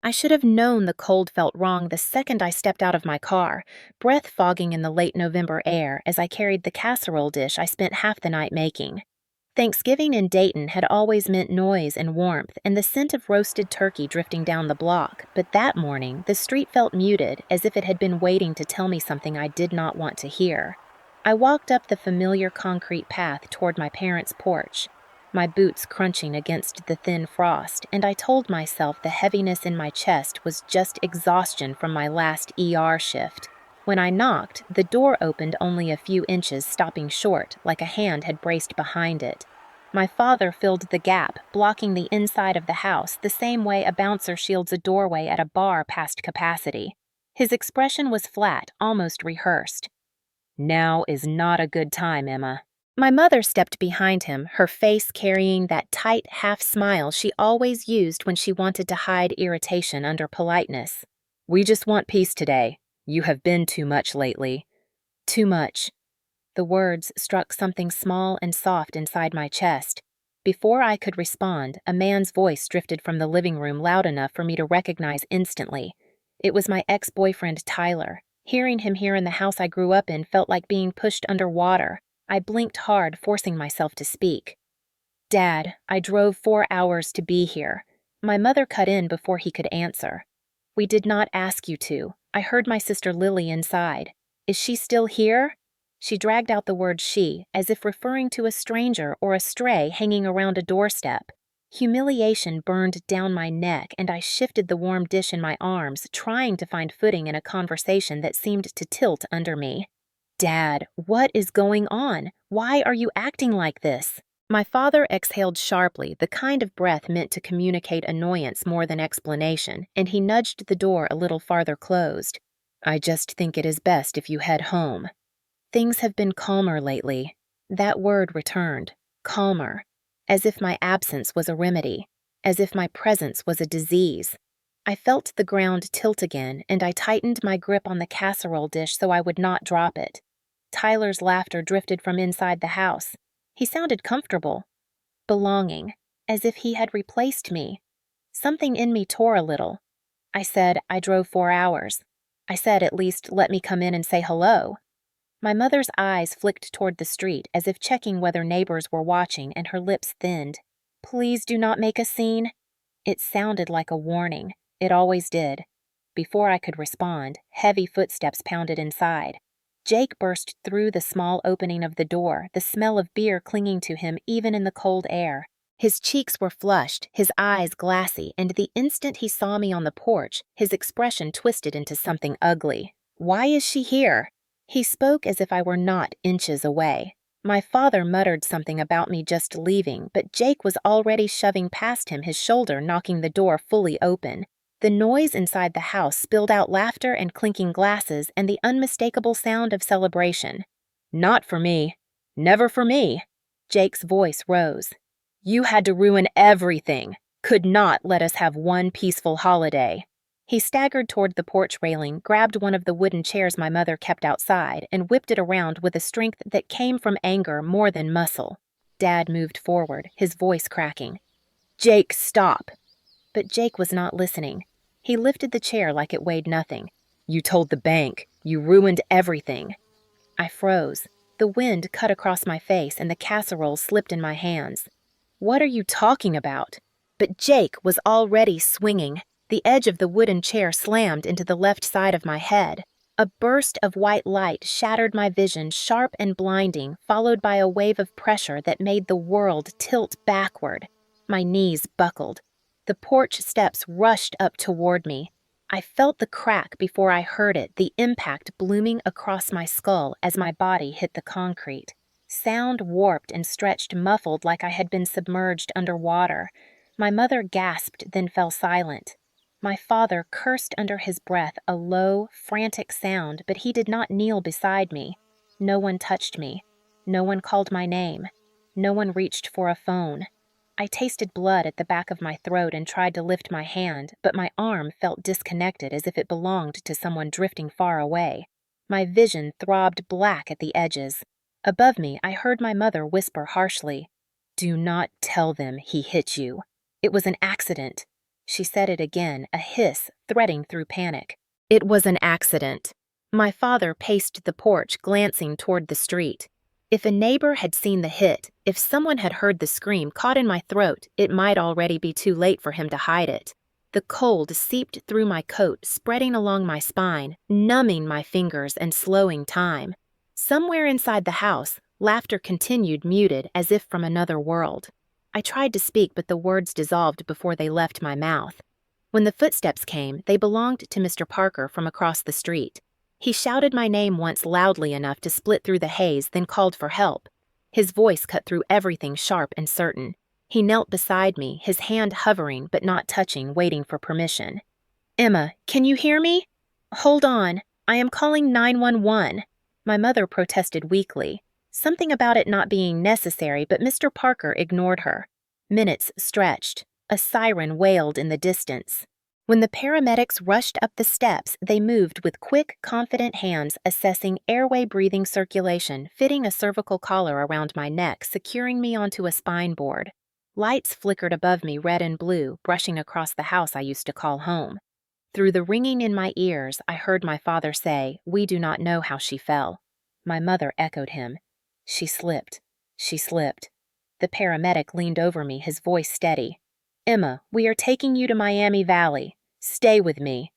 I should have known the cold felt wrong the second I stepped out of my car, breath fogging in the late November air as I carried the casserole dish I spent half the night making. Thanksgiving in Dayton had always meant noise and warmth and the scent of roasted turkey drifting down the block, but that morning the street felt muted, as if it had been waiting to tell me something I did not want to hear. I walked up the familiar concrete path toward my parents' porch, my boots crunching against the thin frost, and I told myself the heaviness in my chest was just exhaustion from my last ER shift. When I knocked, the door opened only a few inches, stopping short, like a hand had braced behind it. My father filled the gap, blocking the inside of the house the same way a bouncer shields a doorway at a bar past capacity. His expression was flat, almost rehearsed. "Now is not a good time, Emma." My mother stepped behind him, her face carrying that tight half-smile she always used when she wanted to hide irritation under politeness. "We just want peace today. You have been too much lately." Too much. The words struck something small and soft inside my chest. Before I could respond, a man's voice drifted from the living room loud enough for me to recognize instantly. It was my ex-boyfriend, Tyler. Hearing him here in the house I grew up in felt like being pushed underwater. I blinked hard, forcing myself to speak. "Dad, I drove 4 hours to be here." My mother cut in before he could answer. "We did not ask you to. I heard my sister Lily inside. Is she still here?" She dragged out the word she, as if referring to a stranger or a stray hanging around a doorstep. Humiliation burned down my neck, and I shifted the warm dish in my arms, trying to find footing in a conversation that seemed to tilt under me. "Dad, what is going on? Why are you acting like this?" My father exhaled sharply, the kind of breath meant to communicate annoyance more than explanation, and he nudged the door a little farther closed. "I just think it is best if you head home." Things have been calmer lately. That word returned. Calmer. As if my absence was a remedy. As if my presence was a disease. I felt the ground tilt again, and I tightened my grip on the casserole dish so I would not drop it. Tyler's laughter drifted from inside the house. He sounded comfortable. Belonging. As if he had replaced me. Something in me tore a little. I said, "I drove 4 hours. I said, at least let me come in and say hello." My mother's eyes flicked toward the street as if checking whether neighbors were watching, and her lips thinned. "Please do not make a scene." It sounded like a warning. It always did. Before I could respond, heavy footsteps pounded inside. Jake burst through the small opening of the door, the smell of beer clinging to him even in the cold air. His cheeks were flushed, his eyes glassy, and the instant he saw me on the porch, his expression twisted into something ugly. "Why is she here?" He spoke as if I were not inches away. My father muttered something about me just leaving, but Jake was already shoving past him, his shoulder knocking the door fully open. The noise inside the house spilled out laughter and clinking glasses and the unmistakable sound of celebration. "Not for me. Never for me." Jake's voice rose. "You had to ruin everything. Could not let us have one peaceful holiday." He staggered toward the porch railing, grabbed one of the wooden chairs my mother kept outside, and whipped it around with a strength that came from anger more than muscle. Dad moved forward, his voice cracking. "Jake, stop." But Jake was not listening. He lifted the chair like it weighed nothing. "You told the bank. You ruined everything." I froze. The wind cut across my face and the casserole slipped in my hands. "What are you talking about?" But Jake was already swinging. The edge of the wooden chair slammed into the left side of my head. A burst of white light shattered my vision, sharp and blinding, followed by a wave of pressure that made the world tilt backward. My knees buckled. The porch steps rushed up toward me. I felt the crack before I heard it, the impact blooming across my skull as my body hit the concrete. Sound warped and stretched muffled like I had been submerged underwater. My mother gasped, then fell silent. My father cursed under his breath, a low, frantic sound, but he did not kneel beside me. No one touched me. No one called my name. No one reached for a phone. I tasted blood at the back of my throat and tried to lift my hand, but my arm felt disconnected as if it belonged to someone drifting far away. My vision throbbed black at the edges. Above me, I heard my mother whisper harshly, "Do not tell them he hit you. It was an accident." She said it again, a hiss threading through panic. It was an accident. My father paced the porch, glancing toward the street. If a neighbor had seen the hit, if someone had heard the scream caught in my throat, it might already be too late for him to hide it. The cold seeped through my coat, spreading along my spine, numbing my fingers and slowing time. Somewhere inside the house, laughter continued muted as if from another world. I tried to speak, but the words dissolved before they left my mouth. When the footsteps came, they belonged to Mr. Parker from across the street. He shouted my name once loudly enough to split through the haze, then called for help. His voice cut through everything sharp and certain. He knelt beside me, his hand hovering but not touching, waiting for permission. "Emma, can you hear me? Hold on, I am calling 911. My mother protested weakly. Something about it not being necessary, but Mr. Parker ignored her. Minutes stretched. A siren wailed in the distance. When the paramedics rushed up the steps, they moved with quick, confident hands, assessing airway breathing circulation, fitting a cervical collar around my neck, securing me onto a spine board. Lights flickered above me, red and blue, brushing across the house I used to call home. Through the ringing in my ears, I heard my father say, "We do not know how she fell." My mother echoed him. "She slipped. She slipped." The paramedic leaned over me, his voice steady. "Emma, we are taking you to Miami Valley. Stay with me."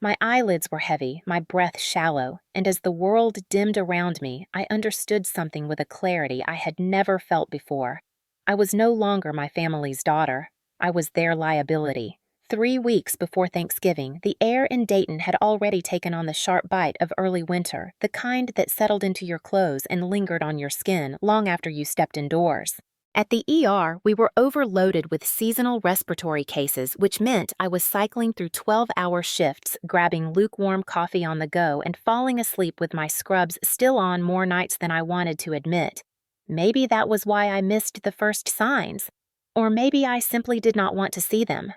My eyelids were heavy, my breath shallow, and as the world dimmed around me, I understood something with a clarity I had never felt before. I was no longer my family's daughter. I was their liability. 3 weeks before Thanksgiving, the air in Dayton had already taken on the sharp bite of early winter, the kind that settled into your clothes and lingered on your skin long after you stepped indoors. At the ER, we were overloaded with seasonal respiratory cases, which meant I was cycling through 12-hour shifts, grabbing lukewarm coffee on the go and falling asleep with my scrubs still on more nights than I wanted to admit. Maybe that was why I missed the first signs. Or maybe I simply did not want to see them.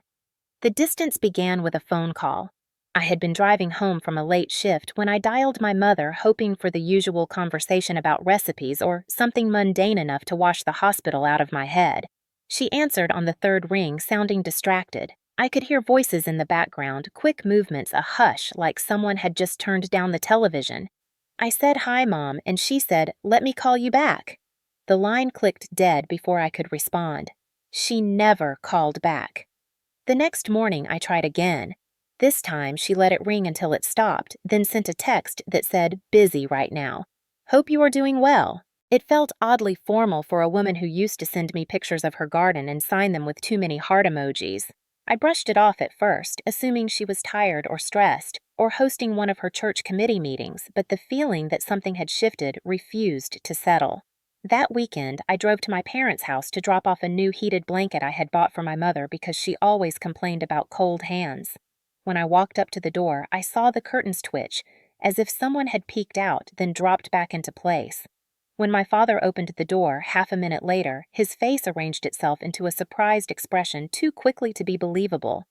The distance began with a phone call. I had been driving home from a late shift when I dialed my mother, hoping for the usual conversation about recipes or something mundane enough to wash the hospital out of my head. She answered on the third ring, sounding distracted. I could hear voices in the background, quick movements, a hush like someone had just turned down the television. I said, "Hi, Mom," and she said, "Let me call you back." The line clicked dead before I could respond. She never called back. The next morning, I tried again. This time, she let it ring until it stopped, then sent a text that said, "Busy right now. Hope you are doing well." It felt oddly formal for a woman who used to send me pictures of her garden and sign them with too many heart emojis. I brushed it off at first, assuming she was tired or stressed, or hosting one of her church committee meetings, but the feeling that something had shifted refused to settle. That weekend, I drove to my parents' house to drop off a new heated blanket I had bought for my mother because she always complained about cold hands. When I walked up to the door, I saw the curtains twitch, as if someone had peeked out, then dropped back into place. When my father opened the door, half a minute later, his face arranged itself into a surprised expression too quickly to be believable.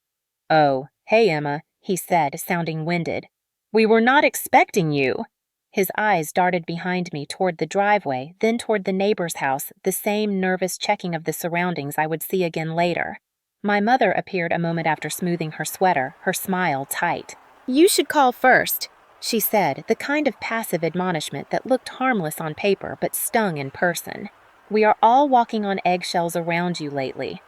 "Oh, hey, Emma," he said, sounding winded. "We were not expecting you." His eyes darted behind me toward the driveway, then toward the neighbor's house, the same nervous checking of the surroundings I would see again later. My mother appeared a moment after smoothing her sweater, her smile tight. "You should call first," she said, the kind of passive admonishment that looked harmless on paper but stung in person. "We are all walking on eggshells around you lately."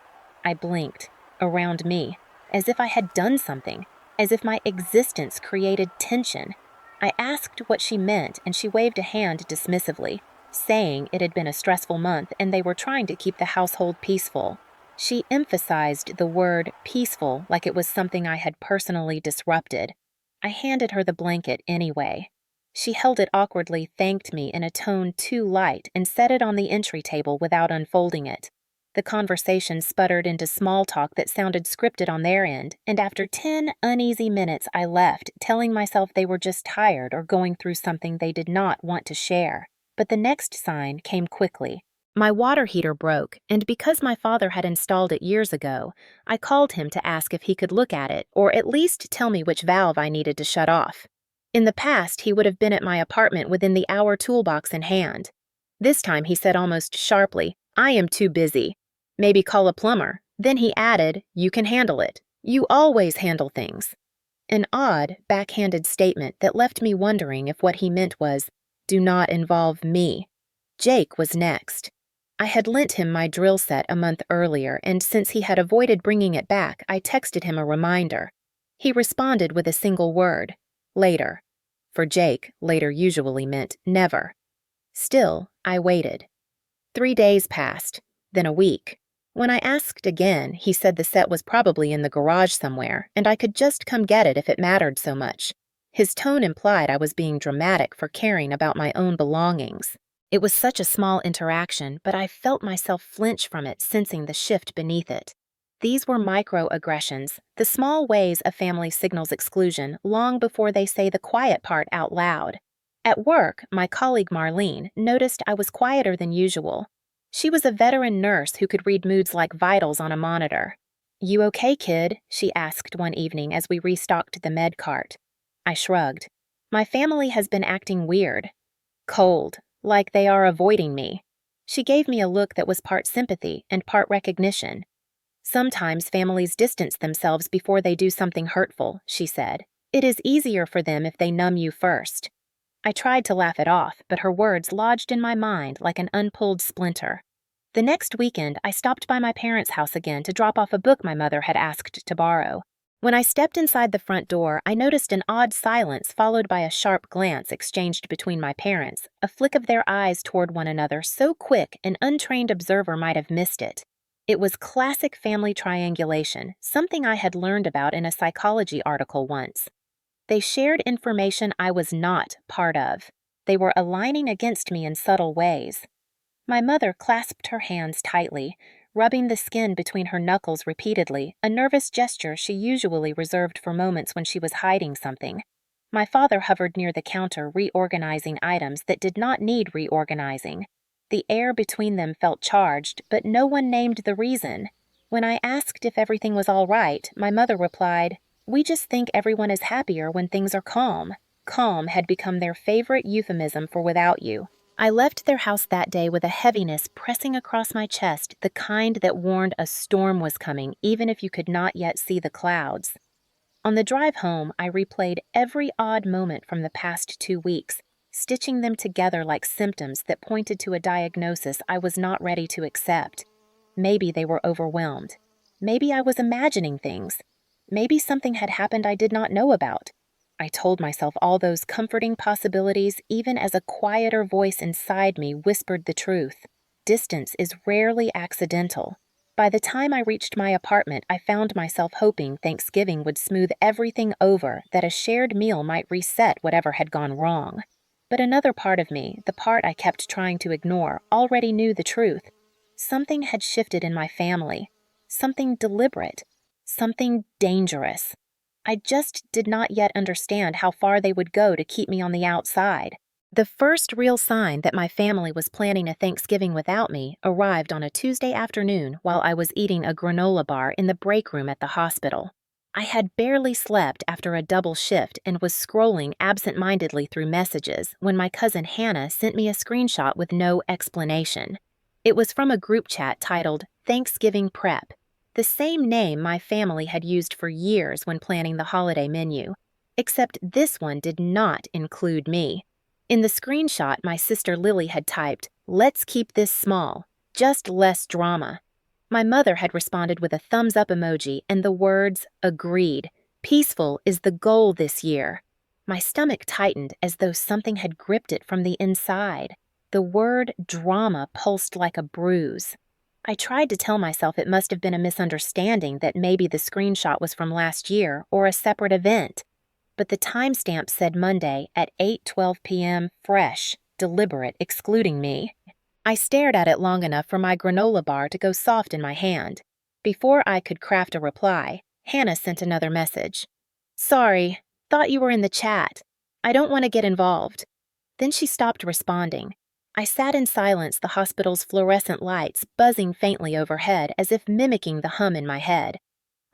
I blinked. Around me. As if I had done something. As if my existence created tension. I asked what she meant, and she waved a hand dismissively, saying it had been a stressful month and they were trying to keep the household peaceful. She emphasized the word peaceful like it was something I had personally disrupted. I handed her the blanket anyway. She held it awkwardly, thanked me in a tone too light, and set it on the entry table without unfolding it. The conversation sputtered into small talk that sounded scripted on their end, and after 10 uneasy minutes I left, telling myself they were just tired or going through something they did not want to share. But the next sign came quickly. My water heater broke, and because my father had installed it years ago, I called him to ask if he could look at it, or at least tell me which valve I needed to shut off. In the past, he would have been at my apartment within the hour toolbox in hand. This time he said almost sharply, "I am too busy. Maybe call a plumber." Then he added, "You can handle it." You always handle things. An odd, backhanded statement that left me wondering if what he meant was, do not involve me. Jake was next. I had lent him my drill set a month earlier, and since he had avoided bringing it back, I texted him a reminder. He responded with a single word, later. For Jake, later usually meant never. Still, I waited. 3 days passed, then a week. When I asked again, he said the set was probably in the garage somewhere, and I could just come get it if it mattered so much. His tone implied I was being dramatic for caring about my own belongings. It was such a small interaction, but I felt myself flinch from it, sensing the shift beneath it. These were microaggressions, the small ways a family signals exclusion long before they say the quiet part out loud. At work, my colleague Marlene noticed I was quieter than usual. She was a veteran nurse who could read moods like vitals on a monitor. "You okay, kid?" she asked one evening as we restocked the med cart. I shrugged. My family has been acting weird. Cold, like they are avoiding me. She gave me a look that was part sympathy and part recognition. "Sometimes families distance themselves before they do something hurtful," she said. "It is easier for them if they numb you first." I tried to laugh it off, but her words lodged in my mind like an unpulled splinter. The next weekend, I stopped by my parents' house again to drop off a book my mother had asked to borrow. When I stepped inside the front door, I noticed an odd silence followed by a sharp glance exchanged between my parents, a flick of their eyes toward one another so quick an untrained observer might have missed it. It was classic family triangulation, something I had learned about in a psychology article once. They shared information I was not part of. They were aligning against me in subtle ways. My mother clasped her hands tightly, rubbing the skin between her knuckles repeatedly, a nervous gesture she usually reserved for moments when she was hiding something. My father hovered near the counter, reorganizing items that did not need reorganizing. The air between them felt charged, but no one named the reason. When I asked if everything was all right, my mother replied, "We just think everyone is happier when things are calm." Calm had become their favorite euphemism for without you. I left their house that day with a heaviness pressing across my chest, the kind that warned a storm was coming, even if you could not yet see the clouds. On the drive home, I replayed every odd moment from the past 2 weeks, stitching them together like symptoms that pointed to a diagnosis I was not ready to accept. Maybe they were overwhelmed. Maybe I was imagining things. Maybe something had happened I did not know about. I told myself all those comforting possibilities even as a quieter voice inside me whispered the truth. Distance is rarely accidental. By the time I reached my apartment, I found myself hoping Thanksgiving would smooth everything over, that a shared meal might reset whatever had gone wrong. But another part of me, the part I kept trying to ignore, already knew the truth. Something had shifted in my family. Something deliberate. Something dangerous. I just did not yet understand how far they would go to keep me on the outside. The first real sign that my family was planning a Thanksgiving without me arrived on a Tuesday afternoon while I was eating a granola bar in the break room at the hospital. I had barely slept after a double shift and was scrolling absent-mindedly through messages when my cousin Hannah sent me a screenshot with no explanation. It was from a group chat titled Thanksgiving Prep, the same name my family had used for years when planning the holiday menu, except this one did not include me. In the screenshot, my sister Lily had typed, "Let's keep this small, just less drama." My mother had responded with a thumbs up emoji and the words, "Agreed. Peaceful is the goal this year." My stomach tightened as though something had gripped it from the inside. The word drama pulsed like a bruise. I tried to tell myself it must have been a misunderstanding, that maybe the screenshot was from last year or a separate event. But the timestamp said Monday at 8:12 p.m. fresh, deliberate, excluding me. I stared at it long enough for my granola bar to go soft in my hand. Before I could craft a reply, Hannah sent another message. "Sorry, thought you were in the chat. I don't want to get involved." Then she stopped responding. I sat in silence, the hospital's fluorescent lights buzzing faintly overhead as if mimicking the hum in my head.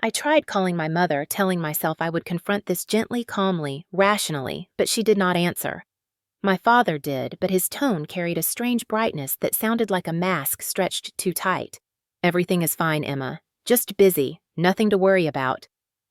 I tried calling my mother, telling myself I would confront this gently, calmly, rationally, but she did not answer. My father did, but his tone carried a strange brightness that sounded like a mask stretched too tight. "Everything is fine, Emma. Just busy. Nothing to worry about."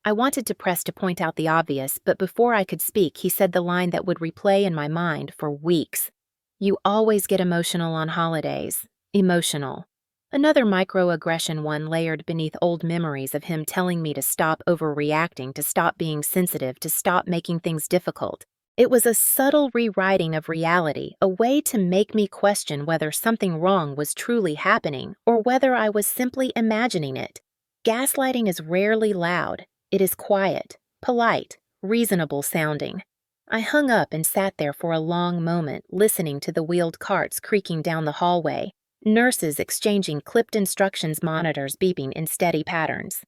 I wanted to press to point out the obvious, but before I could speak, he said the line that would replay in my mind for weeks. You always get emotional on holidays. Emotional. Another microaggression one layered beneath old memories of him telling me to stop overreacting, to stop being sensitive, to stop making things difficult. It was a subtle rewriting of reality, a way to make me question whether something wrong was truly happening or whether I was simply imagining it. Gaslighting is rarely loud. It is quiet, polite, reasonable sounding. I hung up and sat there for a long moment, listening to the wheeled carts creaking down the hallway, nurses exchanging clipped instructions, monitors beeping in steady patterns.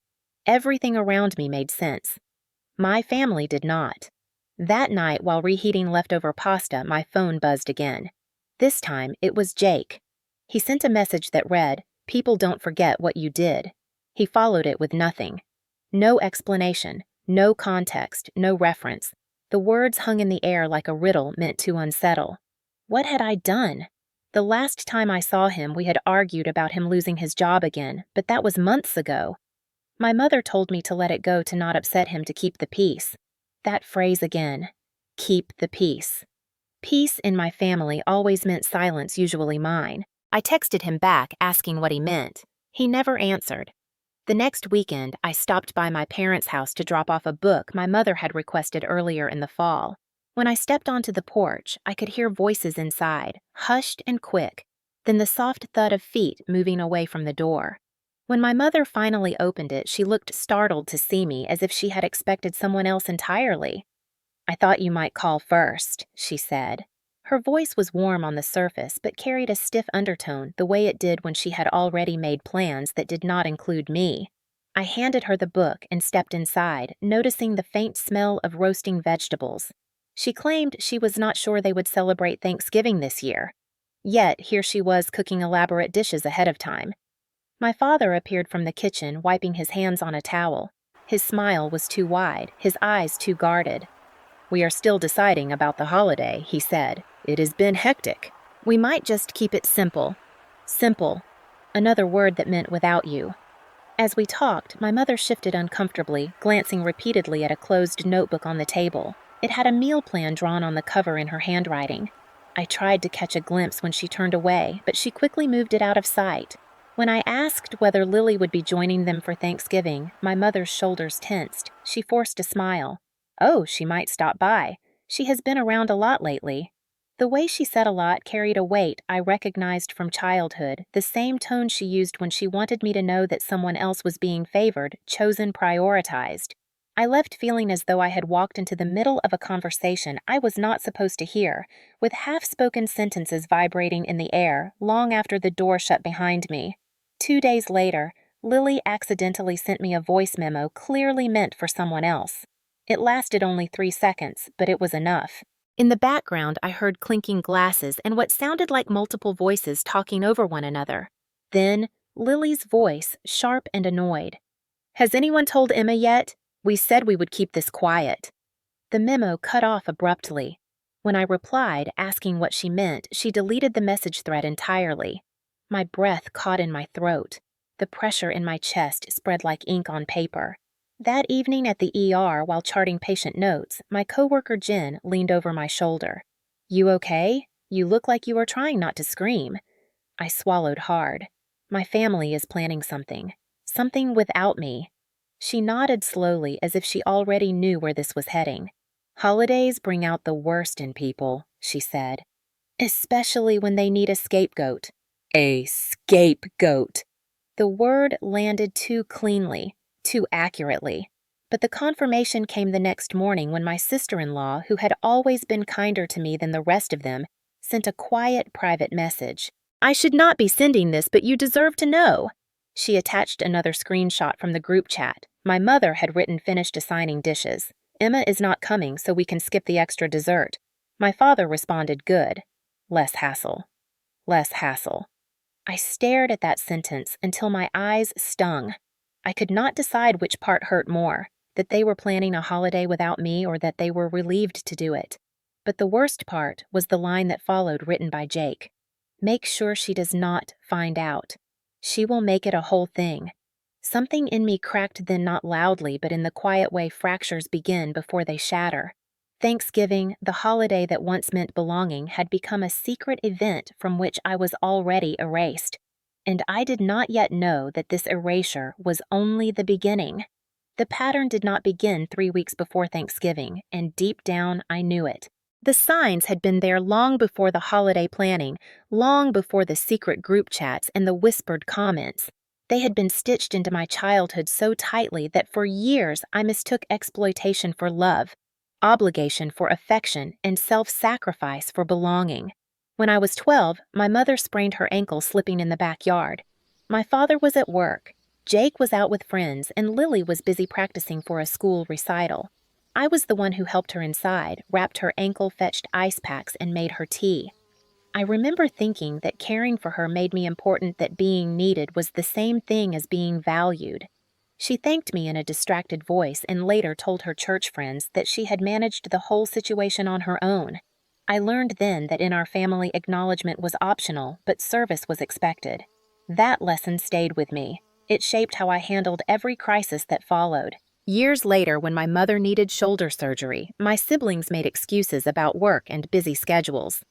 Everything around me made sense. My family did not. That night, while reheating leftover pasta, my phone buzzed again. This time, it was Jake. He sent a message that read, "People don't forget what you did." He followed it with nothing. No explanation, no context, no reference. The words hung in the air like a riddle meant to unsettle. What had I done? The last time I saw him, we had argued about him losing his job again, but that was months ago. My mother told me to let it go, to not upset him, to keep the peace. That phrase again. Keep the peace. Peace in my family always meant silence, usually mine. I texted him back asking what he meant. He never answered. The next weekend, I stopped by my parents' house to drop off a book my mother had requested earlier in the fall. When I stepped onto the porch, I could hear voices inside, hushed and quick, then the soft thud of feet moving away from the door. When my mother finally opened it, she looked startled to see me, as if she had expected someone else entirely. "I thought you might call first," she said. Her voice was warm on the surface, but carried a stiff undertone, the way it did when she had already made plans that did not include me. I handed her the book and stepped inside, noticing the faint smell of roasting vegetables. She claimed she was not sure they would celebrate Thanksgiving this year. Yet here she was cooking elaborate dishes ahead of time. My father appeared from the kitchen, wiping his hands on a towel. His smile was too wide, his eyes too guarded. "We are still deciding about the holiday," he said. "It has been hectic. We might just keep it simple." Simple. Another word that meant without you. As we talked, my mother shifted uncomfortably, glancing repeatedly at a closed notebook on the table. It had a meal plan drawn on the cover in her handwriting. I tried to catch a glimpse when she turned away, but she quickly moved it out of sight. When I asked whether Lily would be joining them for Thanksgiving, my mother's shoulders tensed. She forced a smile. "Oh, she might stop by. She has been around a lot lately." The way she said "a lot" carried a weight I recognized from childhood, the same tone she used when she wanted me to know that someone else was being favored, chosen, prioritized. I left feeling as though I had walked into the middle of a conversation I was not supposed to hear, with half-spoken sentences vibrating in the air long after the door shut behind me. 2 days later, Lily accidentally sent me a voice memo clearly meant for someone else. It lasted only 3 seconds, but it was enough. In the background, I heard clinking glasses and what sounded like multiple voices talking over one another. Then, Lily's voice, sharp and annoyed. "Has anyone told Emma yet? We said we would keep this quiet." The memo cut off abruptly. When I replied, asking what she meant, she deleted the message thread entirely. My breath caught in my throat. The pressure in my chest spread like ink on paper. That evening at the ER, while charting patient notes, my coworker Jen leaned over my shoulder. "You okay? You look like you are trying not to scream." I swallowed hard. My family is planning something. Something without me. She nodded slowly, as if she already knew where this was heading. "Holidays bring out the worst in people," she said. "Especially when they need a scapegoat." A scapegoat. The word landed too cleanly, too accurately. But the confirmation came the next morning when my sister-in-law, who had always been kinder to me than the rest of them, sent a quiet, private message. "I should not be sending this, but you deserve to know." She attached another screenshot from the group chat. My mother had written finished assigning dishes. "Emma is not coming, so we can skip the extra dessert." My father responded good. Less hassle. Less hassle. I stared at that sentence until my eyes stung. I could not decide which part hurt more, that they were planning a holiday without me or that they were relieved to do it. But the worst part was the line that followed, written by Jake. "Make sure she does not find out. She will make it a whole thing." Something in me cracked then, not loudly, but in the quiet way fractures begin before they shatter. Thanksgiving, the holiday that once meant belonging, had become a secret event from which I was already erased. And I did not yet know that this erasure was only the beginning. The pattern did not begin 3 weeks before Thanksgiving, and deep down I knew it. The signs had been there long before the holiday planning, long before the secret group chats and the whispered comments. They had been stitched into my childhood so tightly that for years I mistook exploitation for love, obligation for affection, and self-sacrifice for belonging. When I was 12, my mother sprained her ankle slipping in the backyard. My father was at work. Jake was out with friends, and Lily was busy practicing for a school recital. I was the one who helped her inside, wrapped her ankle, fetched ice packs, and made her tea. I remember thinking that caring for her made me important, that being needed was the same thing as being valued. She thanked me in a distracted voice and later told her church friends that she had managed the whole situation on her own. I learned then that in our family, acknowledgement was optional, but service was expected. That lesson stayed with me. It shaped how I handled every crisis that followed. Years later, when my mother needed shoulder surgery, my siblings made excuses about work and busy schedules.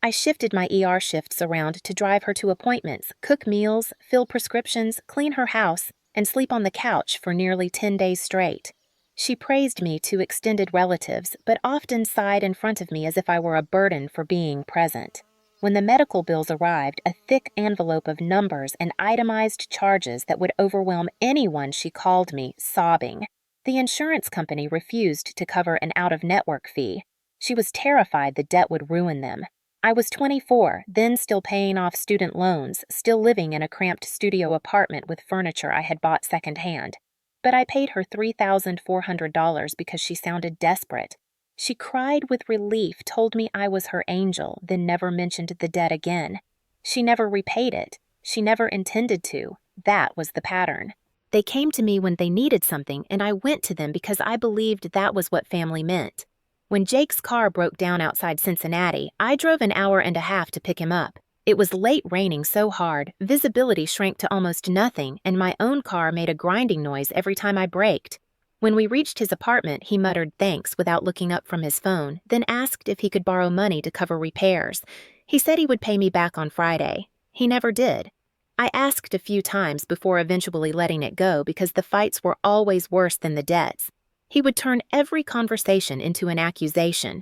I shifted my ER shifts around to drive her to appointments, cook meals, fill prescriptions, clean her house, and sleep on the couch for nearly 10 days straight. She praised me to extended relatives, but often sighed in front of me as if I were a burden for being present. When the medical bills arrived, a thick envelope of numbers and itemized charges that would overwhelm anyone, she called me, sobbing. The insurance company refused to cover an out-of-network fee. She was terrified the debt would ruin them. I was 24, then still paying off student loans, still living in a cramped studio apartment with furniture I had bought secondhand. But I paid her $3,400 because she sounded desperate. She cried with relief, told me I was her angel, then never mentioned the debt again. She never repaid it. She never intended to. That was the pattern. They came to me when they needed something, and I went to them because I believed that was what family meant. When Jake's car broke down outside Cincinnati, I drove an hour and a half to pick him up. It was late raining so hard, visibility shrank to almost nothing, and my own car made a grinding noise every time I braked. When we reached his apartment, he muttered thanks without looking up from his phone, then asked if he could borrow money to cover repairs. He said he would pay me back on Friday. He never did. I asked a few times before eventually letting it go because the fights were always worse than the debts. He would turn every conversation into an accusation.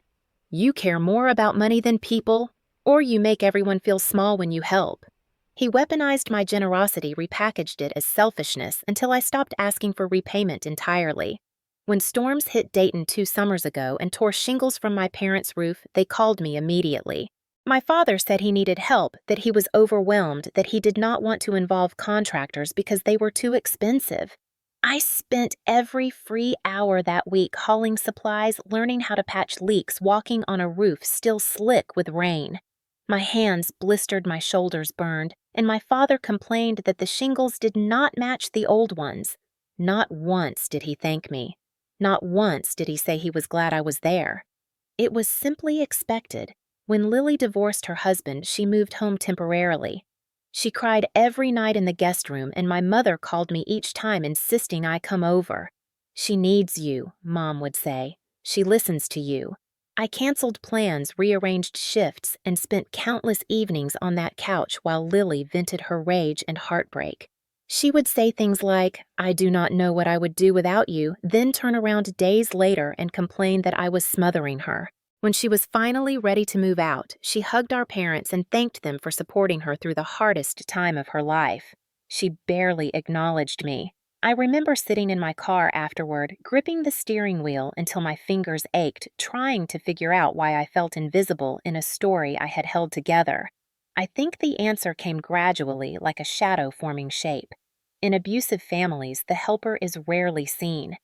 You care more about money than people, or you make everyone feel small when you help. He weaponized my generosity, repackaged it as selfishness until I stopped asking for repayment entirely. When storms hit Dayton 2 summers ago and tore shingles from my parents' roof, they called me immediately. My father said he needed help, that he was overwhelmed, that he did not want to involve contractors because they were too expensive. I spent every free hour that week hauling supplies, learning how to patch leaks, walking on a roof still slick with rain. My hands blistered, my shoulders burned, and my father complained that the shingles did not match the old ones. Not once did he thank me. Not once did he say he was glad I was there. It was simply expected. When Lily divorced her husband, she moved home temporarily. She cried every night in the guest room, and my mother called me each time insisting I come over. She needs you, Mom would say. She listens to you. I canceled plans, rearranged shifts, and spent countless evenings on that couch while Lily vented her rage and heartbreak. She would say things like, "I do not know what I would do without you," then turn around days later and complain that I was smothering her. When she was finally ready to move out, she hugged our parents and thanked them for supporting her through the hardest time of her life. She barely acknowledged me. I remember sitting in my car afterward, gripping the steering wheel until my fingers ached, trying to figure out why I felt invisible in a story I had held together. I think the answer came gradually, like a shadow forming shape. In abusive families, the helper is rarely seen.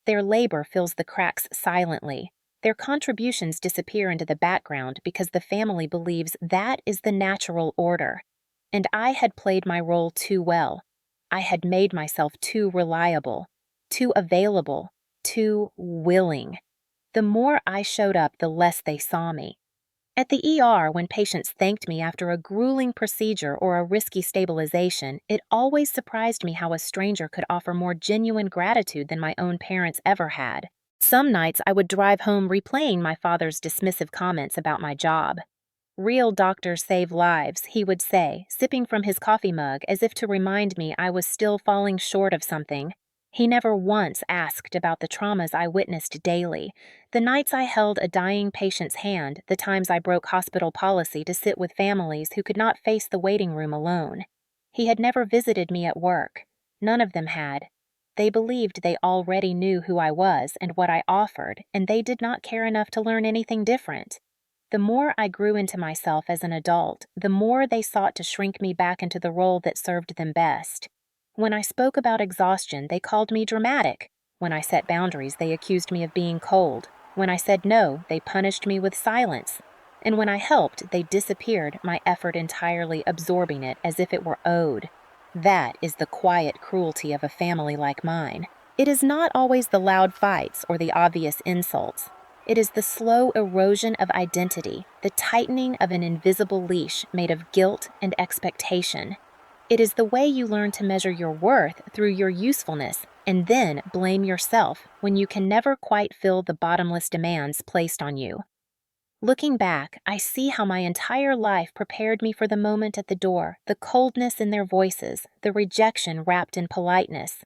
Their labor fills the cracks silently. Their contributions disappear into the background because the family believes that is the natural order. And I had played my role too well. I had made myself too reliable, too available, too willing. The more I showed up, the less they saw me. At the ER, when patients thanked me after a grueling procedure or a risky stabilization, it always surprised me how a stranger could offer more genuine gratitude than my own parents ever had. Some nights I would drive home replaying my father's dismissive comments about my job. "Real doctors save lives," he would say, sipping from his coffee mug as if to remind me I was still falling short of something. He never once asked about the traumas I witnessed daily, the nights I held a dying patient's hand, the times I broke hospital policy to sit with families who could not face the waiting room alone. He had never visited me at work. None of them had. They believed they already knew who I was and what I offered, and they did not care enough to learn anything different. The more I grew into myself as an adult, the more they sought to shrink me back into the role that served them best. When I spoke about exhaustion, they called me dramatic. When I set boundaries, they accused me of being cold. When I said no, they punished me with silence. And when I helped, they disappeared, my effort entirely absorbing it as if it were owed. That is the quiet cruelty of a family like mine. It is not always the loud fights or the obvious insults. It is the slow erosion of identity, the tightening of an invisible leash made of guilt and expectation. It is the way you learn to measure your worth through your usefulness and then blame yourself when you can never quite fill the bottomless demands placed on you. Looking back, I see how my entire life prepared me for the moment at the door, the coldness in their voices, the rejection wrapped in politeness.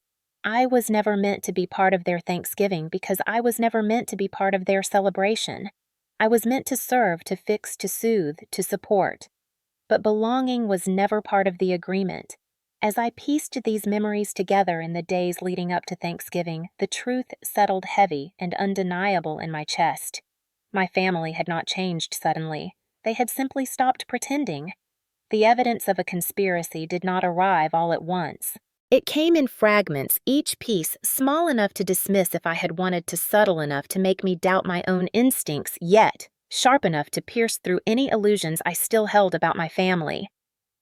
I was never meant to be part of their Thanksgiving because I was never meant to be part of their celebration. I was meant to serve, to fix, to soothe, to support. But belonging was never part of the agreement. As I pieced these memories together in the days leading up to Thanksgiving, the truth settled heavy and undeniable in my chest. My family had not changed suddenly. They had simply stopped pretending. The evidence of a conspiracy did not arrive all at once. It came in fragments, each piece small enough to dismiss if I had wanted to, subtle enough to make me doubt my own instincts, yet sharp enough to pierce through any illusions I still held about my family.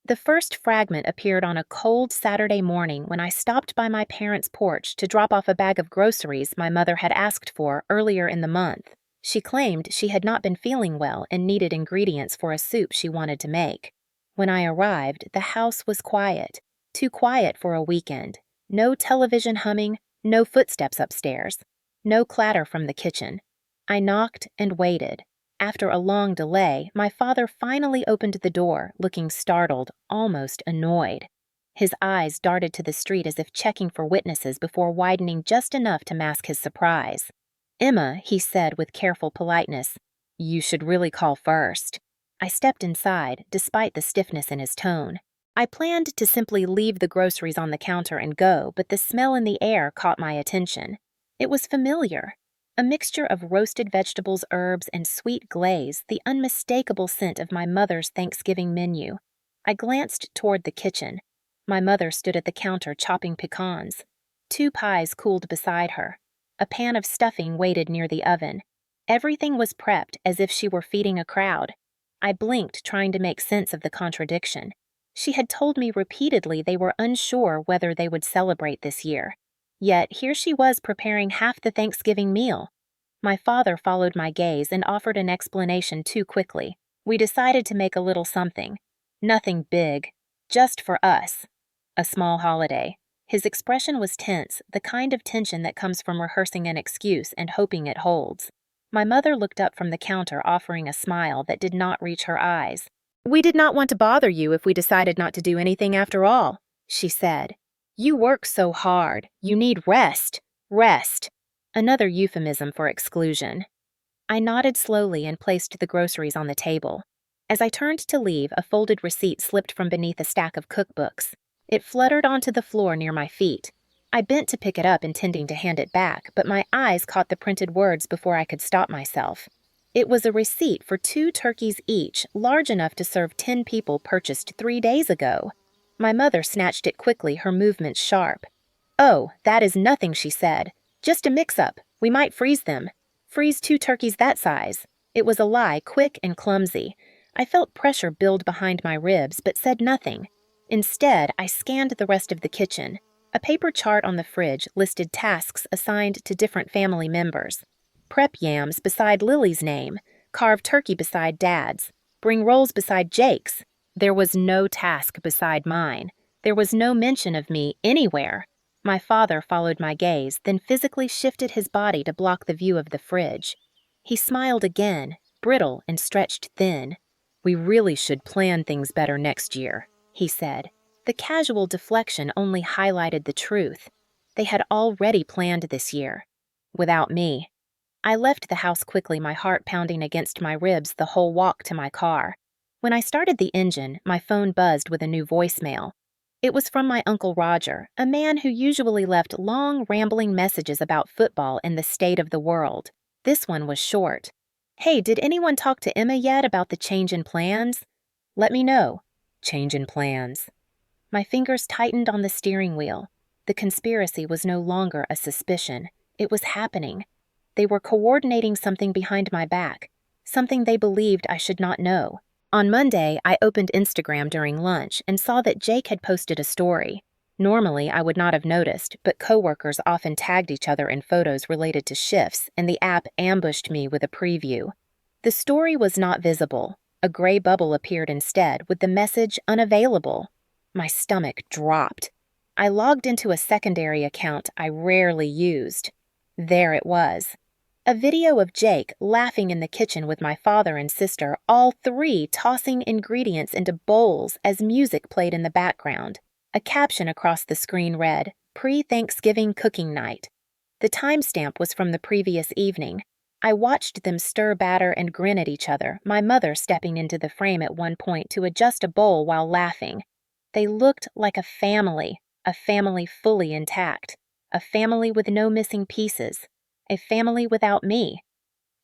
The first fragment appeared on a cold Saturday morning when I stopped by my parents' porch to drop off a bag of groceries my mother had asked for earlier in the month. She claimed she had not been feeling well and needed ingredients for a soup she wanted to make. When I arrived, the house was quiet. Too quiet for a weekend. No television humming, no footsteps upstairs, no clatter from the kitchen. I knocked and waited. After a long delay, my father finally opened the door, looking startled, almost annoyed. His eyes darted to the street as if checking for witnesses before widening just enough to mask his surprise. "Emma," he said with careful politeness, "you should really call first." I stepped inside, despite the stiffness in his tone. I planned to simply leave the groceries on the counter and go, but the smell in the air caught my attention. It was familiar. A mixture of roasted vegetables, herbs, and sweet glaze, the unmistakable scent of my mother's Thanksgiving menu. I glanced toward the kitchen. My mother stood at the counter chopping pecans. 2 pies cooled beside her. A pan of stuffing waited near the oven. Everything was prepped as if she were feeding a crowd. I blinked, trying to make sense of the contradiction. She had told me repeatedly they were unsure whether they would celebrate this year. Yet here she was preparing half the Thanksgiving meal. My father followed my gaze and offered an explanation too quickly. We decided to make a little something. Nothing big. Just for us. A small holiday. His expression was tense, the kind of tension that comes from rehearsing an excuse and hoping it holds. My mother looked up from the counter, offering a smile that did not reach her eyes. "We did not want to bother you if we decided not to do anything after all," she said. "You work so hard. You need rest. Rest." Another euphemism for exclusion. I nodded slowly and placed the groceries on the table. As I turned to leave, a folded receipt slipped from beneath a stack of cookbooks. It fluttered onto the floor near my feet. I bent to pick it up, intending to hand it back, but my eyes caught the printed words before I could stop myself. It was a receipt for 2 turkeys each, large enough to serve 10 people, purchased 3 days ago. My mother snatched it quickly, her movements sharp. "Oh, that is nothing," she said. "Just a mix-up. We might freeze them. Freeze 2 turkeys that size." It was a lie, quick and clumsy. I felt pressure build behind my ribs, but said nothing. Instead, I scanned the rest of the kitchen. A paper chart on the fridge listed tasks assigned to different family members. Prep yams beside Lily's name, Carve turkey beside Dad's. Bring rolls beside Jake's. There was no task beside mine. There was no mention of me anywhere. My father followed my gaze, then physically shifted his body to block the view of the fridge. He smiled again, brittle and stretched thin. "We really should plan things better next year," he said. The casual deflection only highlighted the truth. They had already planned this year. Without me. I left the house quickly, my heart pounding against my ribs the whole walk to my car. When I started the engine, my phone buzzed with a new voicemail. It was from my Uncle Roger, a man who usually left long, rambling messages about football and the state of the world. This one was short. "Hey, did anyone talk to Emma yet about the change in plans? Let me know." Change in plans. My fingers tightened on the steering wheel. The conspiracy was no longer a suspicion. It was happening. They were coordinating something behind my back, something they believed I should not know. On Monday, I opened Instagram during lunch and saw that Jake had posted a story. Normally, I would not have noticed, but coworkers often tagged each other in photos related to shifts, and the app ambushed me with a preview. The story was not visible. A gray bubble appeared instead, with the message unavailable. My stomach dropped. I logged into a secondary account I rarely used. There it was. A video of Jake laughing in the kitchen with my father and sister, all three tossing ingredients into bowls as music played in the background. A caption across the screen read, "Pre-Thanksgiving cooking night." The timestamp was from the previous evening. I watched them stir batter and grin at each other, my mother stepping into the frame at one point to adjust a bowl while laughing. They looked like a family fully intact, a family with no missing pieces. A family without me.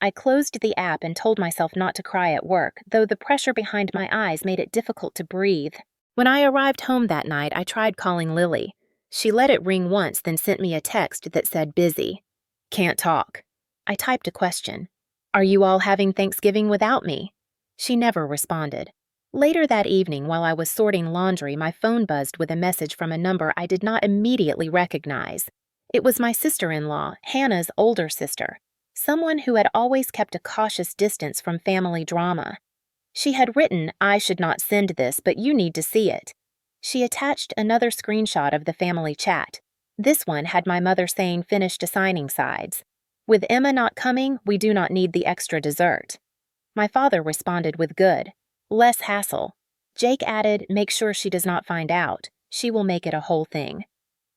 I closed the app and told myself not to cry at work, though the pressure behind my eyes made it difficult to breathe. When I arrived home that night, I tried calling Lily. She let it ring once, then sent me a text that said busy. "Can't talk." I typed a question. "Are you all having Thanksgiving without me?" She never responded. Later that evening, while I was sorting laundry, my phone buzzed with a message from a number I did not immediately recognize. It was my sister-in-law, Hannah's older sister, someone who had always kept a cautious distance from family drama. She had written, "I should not send this, but you need to see it." She attached another screenshot of the family chat. This one had my mother saying finished assigning sides. "With Emma not coming, we do not need the extra dessert." My father responded with good. "Less hassle." Jake added, "Make sure she does not find out. She will make it a whole thing."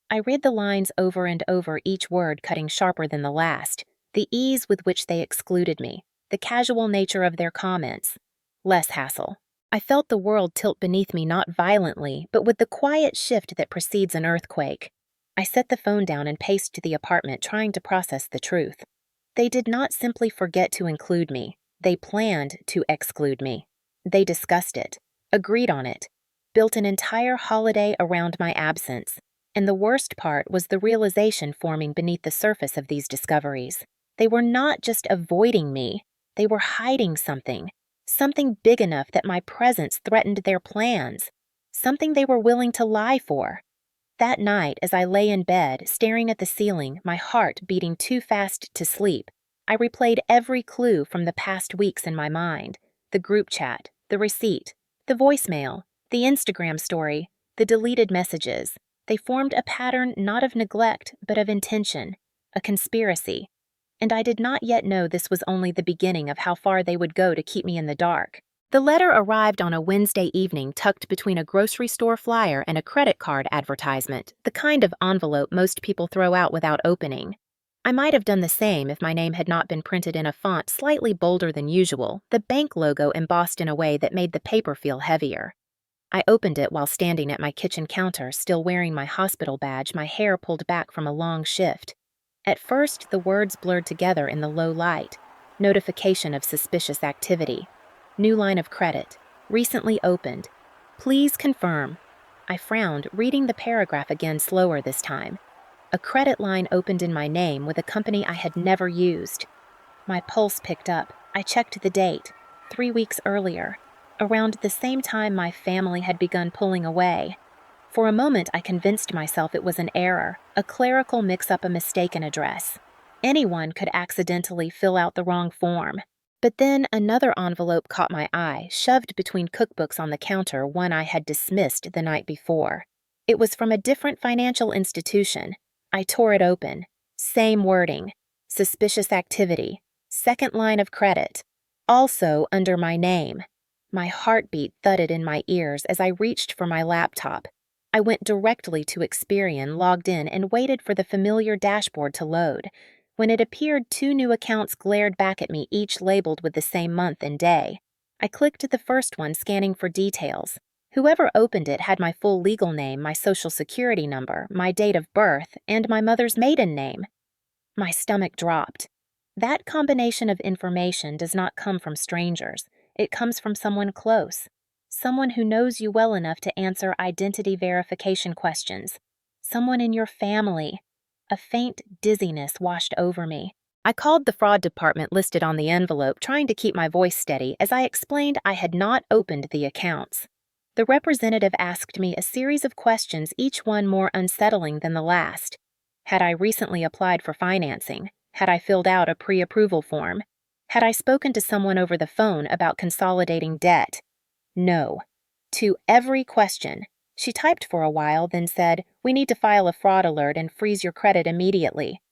I read the lines over and over, each word cutting sharper than the last. The ease with which they excluded me, the casual nature of their comments. Less hassle. I felt the world tilt beneath me, not violently, but with the quiet shift that precedes an earthquake. I set the phone down and paced to the apartment, trying to process the truth. They did not simply forget to include me. They planned to exclude me. They discussed it, agreed on it, built an entire holiday around my absence. And the worst part was the realization forming beneath the surface of these discoveries. They were not just avoiding me. They were hiding something. Something big enough that my presence threatened their plans. Something they were willing to lie for. That night, as I lay in bed, staring at the ceiling, my heart beating too fast to sleep, I replayed every clue from the past weeks in my mind. The group chat, the receipt, the voicemail, the Instagram story, the deleted messages. They formed a pattern not of neglect, but of intention, a conspiracy. And I did not yet know this was only the beginning of how far they would go to keep me in the dark. The letter arrived on a Wednesday evening, tucked between a grocery store flyer and a credit card advertisement, the kind of envelope most people throw out without opening. I might have done the same if my name had not been printed in a font slightly bolder than usual, the bank logo embossed in a way that made the paper feel heavier. I opened it while standing at my kitchen counter, still wearing my hospital badge, my hair pulled back from a long shift. At first, the words blurred together in the low light. Notification of suspicious activity. New line of credit. Recently opened. Please confirm. I frowned, reading the paragraph again slower this time. A credit line opened in my name with a company I had never used. My pulse picked up. I checked the date. 3 weeks earlier. Around the same time my family had begun pulling away. For a moment, I convinced myself it was an error, a clerical mix-up, a mistaken address. Anyone could accidentally fill out the wrong form. But then another envelope caught my eye, shoved between cookbooks on the counter, one I had dismissed the night before. It was from a different financial institution. I tore it open. Same wording. Suspicious activity. Second line of credit. Also under my name. My heartbeat thudded in my ears as I reached for my laptop. I went directly to Experian, logged in, and waited for the familiar dashboard to load. When it appeared, 2 new accounts glared back at me, each labeled with the same month and day. I clicked the first one, scanning for details. Whoever opened it had my full legal name, my social security number, my date of birth, and my mother's maiden name. My stomach dropped. That combination of information does not come from strangers. It comes from someone close. Someone who knows you well enough to answer identity verification questions. Someone in your family. A faint dizziness washed over me. I called the fraud department listed on the envelope, trying to keep my voice steady as I explained I had not opened the accounts. The representative asked me a series of questions, each one more unsettling than the last. Had I recently applied for financing? Had I filled out a pre-approval form? Had I spoken to someone over the phone about consolidating debt? No. To every question. She typed for a while, then said, "We need to file a fraud alert and freeze your credit immediately."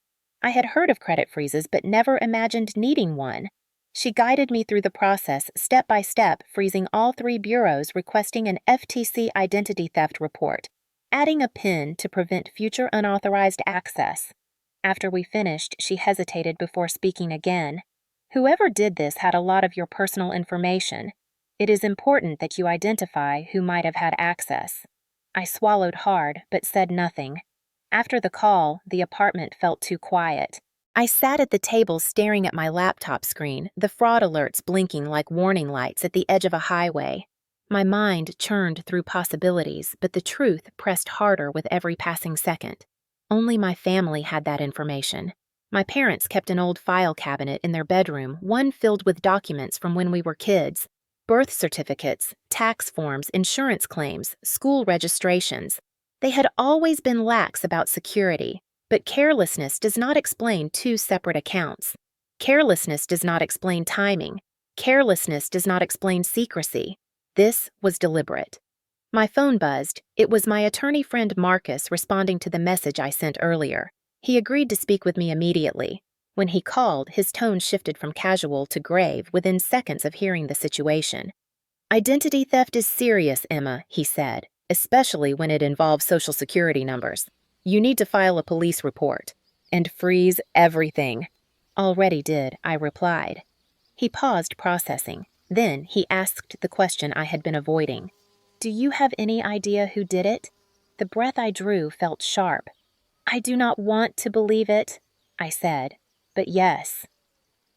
I had heard of credit freezes, but never imagined needing one. She guided me through the process, step by step, freezing all 3 bureaus, requesting an FTC identity theft report, adding a PIN to prevent future unauthorized access. After we finished, she hesitated before speaking again. "Whoever did this had a lot of your personal information. It is important that you identify who might have had access." I swallowed hard, but said nothing. After the call, the apartment felt too quiet. I sat at the table staring at my laptop screen, the fraud alerts blinking like warning lights at the edge of a highway. My mind churned through possibilities, but the truth pressed harder with every passing second. Only my family had that information. My parents kept an old file cabinet in their bedroom, one filled with documents from when we were kids. Birth certificates, tax forms, insurance claims, school registrations. They had always been lax about security, but carelessness does not explain 2 separate accounts. Carelessness does not explain timing. Carelessness does not explain secrecy. This was deliberate. My phone buzzed. It was my attorney friend Marcus responding to the message I sent earlier. He agreed to speak with me immediately. When he called, his tone shifted from casual to grave within seconds of hearing the situation. "Identity theft is serious, Emma," he said, "especially when it involves social security numbers. You need to file a police report. And freeze everything." "Already did," I replied. He paused, processing. Then he asked the question I had been avoiding. "Do you have any idea who did it?" The breath I drew felt sharp. "I do not want to believe it," I said. "But yes."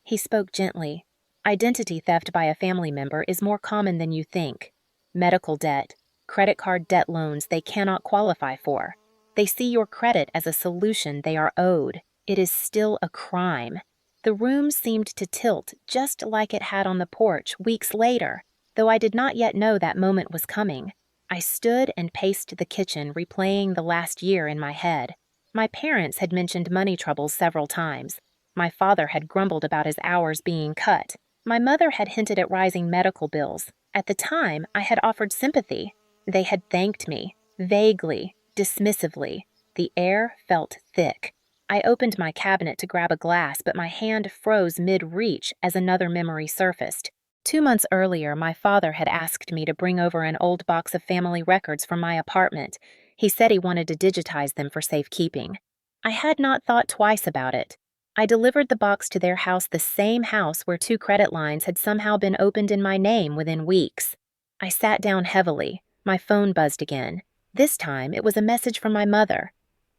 He spoke gently. "Identity theft by a family member is more common than you think. Medical debt, credit card debt loans they cannot qualify for. They see your credit as a solution they are owed. It is still a crime." The room seemed to tilt, just like it had on the porch weeks later, though I did not yet know that moment was coming. I stood and paced the kitchen, replaying the last year in my head. My parents had mentioned money troubles several times. My father had grumbled about his hours being cut. My mother had hinted at rising medical bills. At the time, I had offered sympathy. They had thanked me, vaguely, dismissively. The air felt thick. I opened my cabinet to grab a glass, but my hand froze mid-reach as another memory surfaced. 2 months earlier, my father had asked me to bring over an old box of family records from my apartment. He said he wanted to digitize them for safekeeping. I had not thought twice about it. I delivered the box to their house, the same house where 2 credit lines had somehow been opened in my name within weeks. I sat down heavily. My phone buzzed again. This time, it was a message from my mother.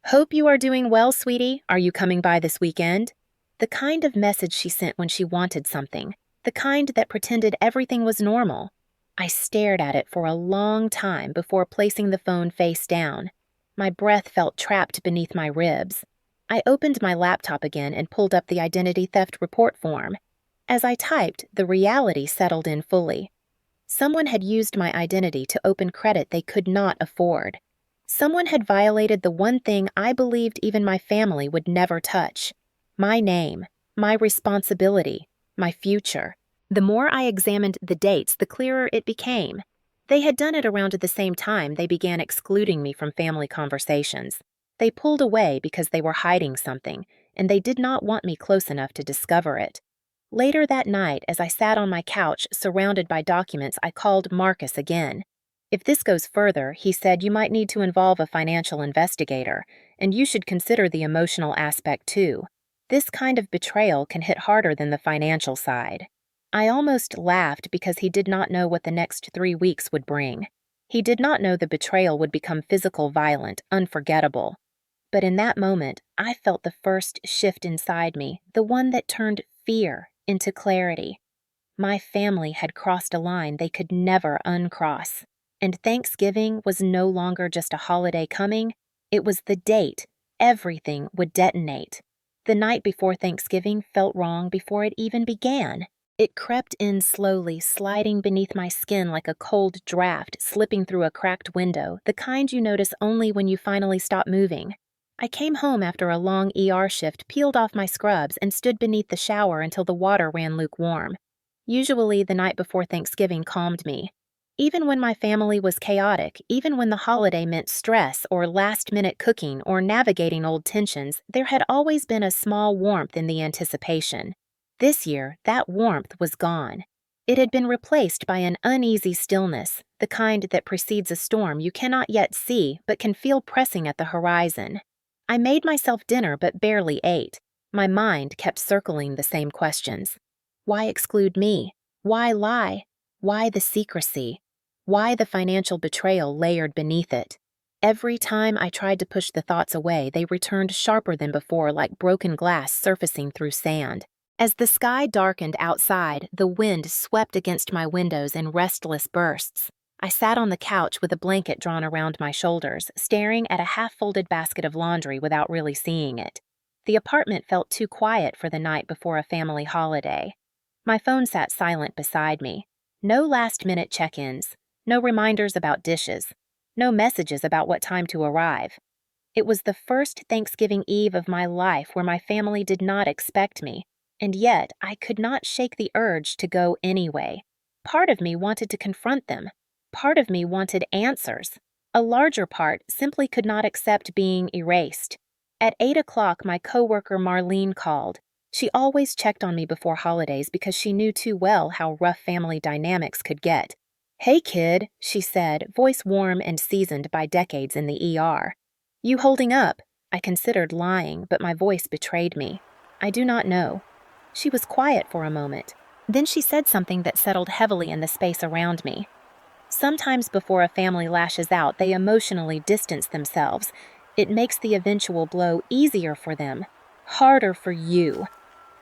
"Hope you are doing well, sweetie. Are you coming by this weekend?" The kind of message she sent when she wanted something. The kind that pretended everything was normal. I stared at it for a long time before placing the phone face down. My breath felt trapped beneath my ribs. I opened my laptop again and pulled up the identity theft report form. As I typed, the reality settled in fully. Someone had used my identity to open credit they could not afford. Someone had violated the one thing I believed even my family would never touch. My name, my responsibility, my future. The more I examined the dates, the clearer it became. They had done it around the same time they began excluding me from family conversations. They pulled away because they were hiding something, and they did not want me close enough to discover it. Later that night, as I sat on my couch surrounded by documents, I called Marcus again. If this goes further, he said, you might need to involve a financial investigator, and you should consider the emotional aspect too. This kind of betrayal can hit harder than the financial side. I almost laughed because he did not know what the next 3 weeks would bring. He did not know the betrayal would become physical, violent, unforgettable. But in that moment, I felt the first shift inside me, the one that turned fear into clarity. My family had crossed a line they could never uncross. And Thanksgiving was no longer just a holiday coming, it was the date everything would detonate. The night before Thanksgiving felt wrong before it even began. It crept in slowly, sliding beneath my skin like a cold draft slipping through a cracked window, the kind you notice only when you finally stop moving. I came home after a long ER shift, peeled off my scrubs, and stood beneath the shower until the water ran lukewarm. Usually, the night before Thanksgiving calmed me. Even when my family was chaotic, even when the holiday meant stress or last-minute cooking or navigating old tensions, there had always been a small warmth in the anticipation. This year, that warmth was gone. It had been replaced by an uneasy stillness, the kind that precedes a storm you cannot yet see but can feel pressing at the horizon. I made myself dinner but barely ate. My mind kept circling the same questions. Why exclude me? Why lie? Why the secrecy? Why the financial betrayal layered beneath it? Every time I tried to push the thoughts away, they returned sharper than before, like broken glass surfacing through sand. As the sky darkened outside, the wind swept against my windows in restless bursts. I sat on the couch with a blanket drawn around my shoulders, staring at a half-folded basket of laundry without really seeing it. The apartment felt too quiet for the night before a family holiday. My phone sat silent beside me. No last-minute check-ins. No reminders about dishes. No messages about what time to arrive. It was the first Thanksgiving Eve of my life where my family did not expect me, and yet I could not shake the urge to go anyway. Part of me wanted to confront them. Part of me wanted answers. A larger part simply could not accept being erased. At 8 o'clock, my coworker Marlene called. She always checked on me before holidays because she knew too well how rough family dynamics could get. "Hey, kid," she said, voice warm and seasoned by decades in the ER. "You holding up?" I considered lying, but my voice betrayed me. "I do not know." She was quiet for a moment. Then she said something that settled heavily in the space around me. Sometimes before a family lashes out, they emotionally distance themselves. It makes the eventual blow easier for them, harder for you.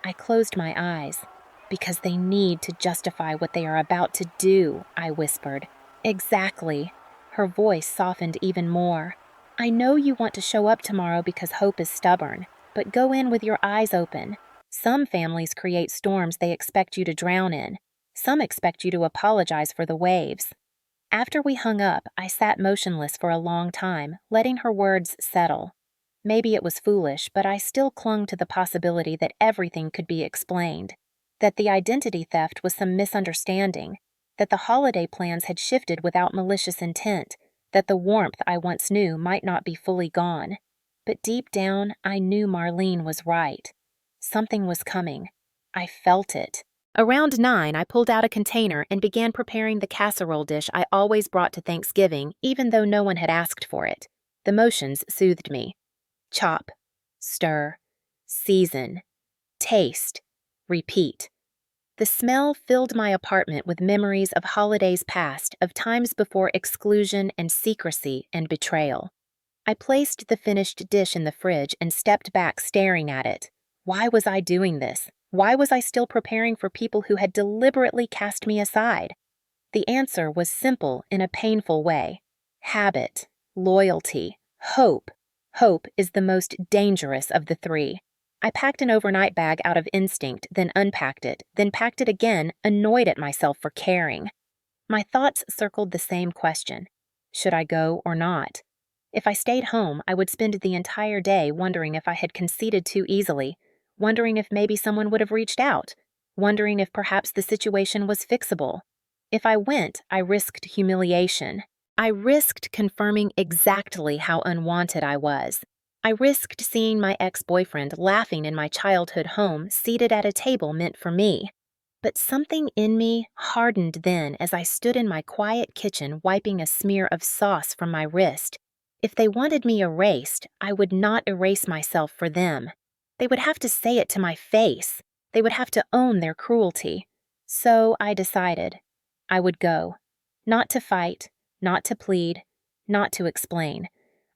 I closed my eyes. "Because they need to justify what they are about to do," I whispered. "Exactly." Her voice softened even more. "I know you want to show up tomorrow because hope is stubborn, but go in with your eyes open. Some families create storms they expect you to drown in. Some expect you to apologize for the waves." After we hung up, I sat motionless for a long time, letting her words settle. Maybe it was foolish, but I still clung to the possibility that everything could be explained. That the identity theft was some misunderstanding, that the holiday plans had shifted without malicious intent, that the warmth I once knew might not be fully gone. But deep down, I knew Marlene was right. Something was coming. I felt it. Around 9, I pulled out a container and began preparing the casserole dish I always brought to Thanksgiving, even though no one had asked for it. The motions soothed me. Chop, stir, season, taste, repeat. The smell filled my apartment with memories of holidays past, of times before exclusion and secrecy and betrayal. I placed the finished dish in the fridge and stepped back staring at it. Why was I doing this? Why was I still preparing for people who had deliberately cast me aside? The answer was simple in a painful way. Habit, loyalty, hope. Hope is the most dangerous of the three. I packed an overnight bag out of instinct, then unpacked it, then packed it again, annoyed at myself for caring. My thoughts circled the same question. Should I go or not? If I stayed home, I would spend the entire day wondering if I had conceded too easily, wondering if maybe someone would have reached out, wondering if perhaps the situation was fixable. If I went, I risked humiliation. I risked confirming exactly how unwanted I was. I risked seeing my ex-boyfriend laughing in my childhood home, seated at a table meant for me. But something in me hardened then as I stood in my quiet kitchen wiping a smear of sauce from my wrist. If they wanted me erased, I would not erase myself for them. They would have to say it to my face. They would have to own their cruelty. So I decided. I would go. Not to fight, not to plead, not to explain.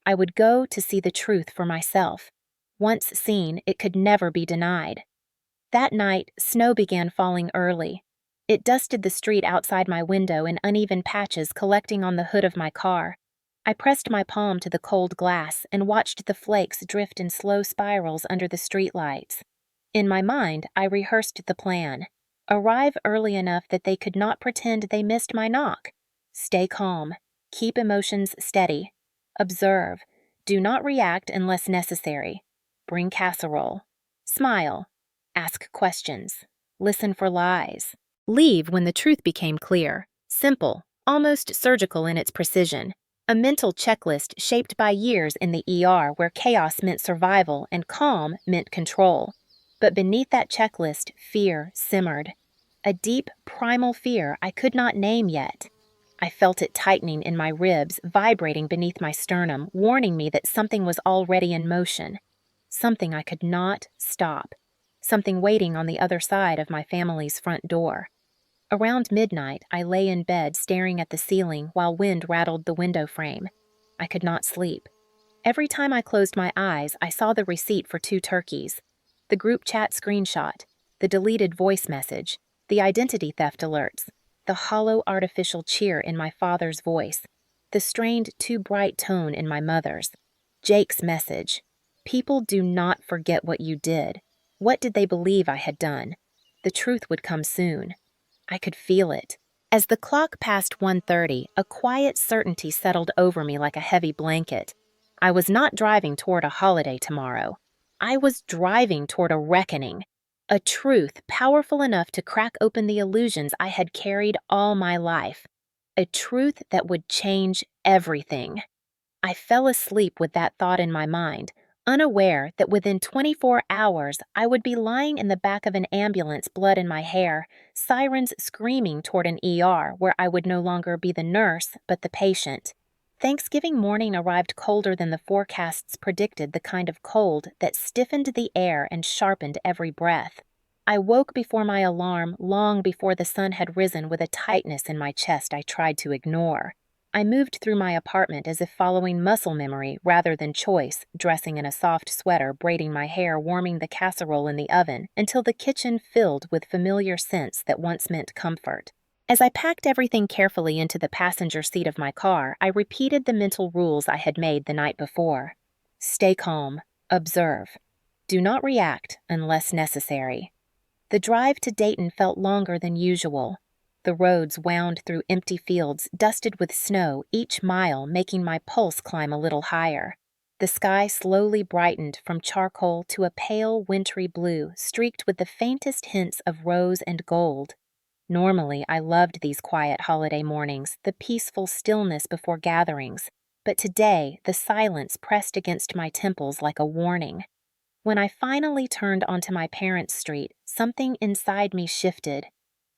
I would go to see the truth for myself. Once seen, it could never be denied. That night, snow began falling early. It dusted the street outside my window in uneven patches collecting on the hood of my car. I pressed my palm to the cold glass and watched the flakes drift in slow spirals under the streetlights. In my mind, I rehearsed the plan. Arrive early enough that they could not pretend they missed my knock. Stay calm. Keep emotions steady. Observe. Do not react unless necessary. Bring casserole. Smile. Ask questions. Listen for lies. Leave when the truth became clear. Simple, almost surgical in its precision. A mental checklist shaped by years in the ER where chaos meant survival and calm meant control. But beneath that checklist, fear simmered. A deep, primal fear I could not name yet. I felt it tightening in my ribs, vibrating beneath my sternum, warning me that something was already in motion. Something I could not stop. Something waiting on the other side of my family's front door. Around midnight, I lay in bed staring at the ceiling while wind rattled the window frame. I could not sleep. Every time I closed my eyes, I saw the receipt for 2 turkeys, the group chat screenshot, the deleted voice message, the identity theft alerts, the hollow artificial cheer in my father's voice, the strained too bright tone in my mother's. Jake's message. People do not forget what you did. What did they believe I had done? The truth would come soon. I could feel it. As the clock passed 1:30, a quiet certainty settled over me like a heavy blanket. I was not driving toward a holiday tomorrow. I was driving toward a reckoning. A truth powerful enough to crack open the illusions I had carried all my life. A truth that would change everything. I fell asleep with that thought in my mind, unaware that within 24 hours I would be lying in the back of an ambulance, blood in my hair, sirens screaming toward an ER where I would no longer be the nurse but the patient. Thanksgiving morning arrived colder than the forecasts predicted, the kind of cold that stiffened the air and sharpened every breath. I woke before my alarm, long before the sun had risen, with a tightness in my chest I tried to ignore. I moved through my apartment as if following muscle memory rather than choice, dressing in a soft sweater, braiding my hair, warming the casserole in the oven, until the kitchen filled with familiar scents that once meant comfort. As I packed everything carefully into the passenger seat of my car, I repeated the mental rules I had made the night before. Stay calm. Observe. Do not react unless necessary. The drive to Dayton felt longer than usual. The roads wound through empty fields dusted with snow, each mile making my pulse climb a little higher. The sky slowly brightened from charcoal to a pale, wintry blue, streaked with the faintest hints of rose and gold. Normally, I loved these quiet holiday mornings, the peaceful stillness before gatherings, but today the silence pressed against my temples like a warning. When I finally turned onto my parents' street, something inside me shifted.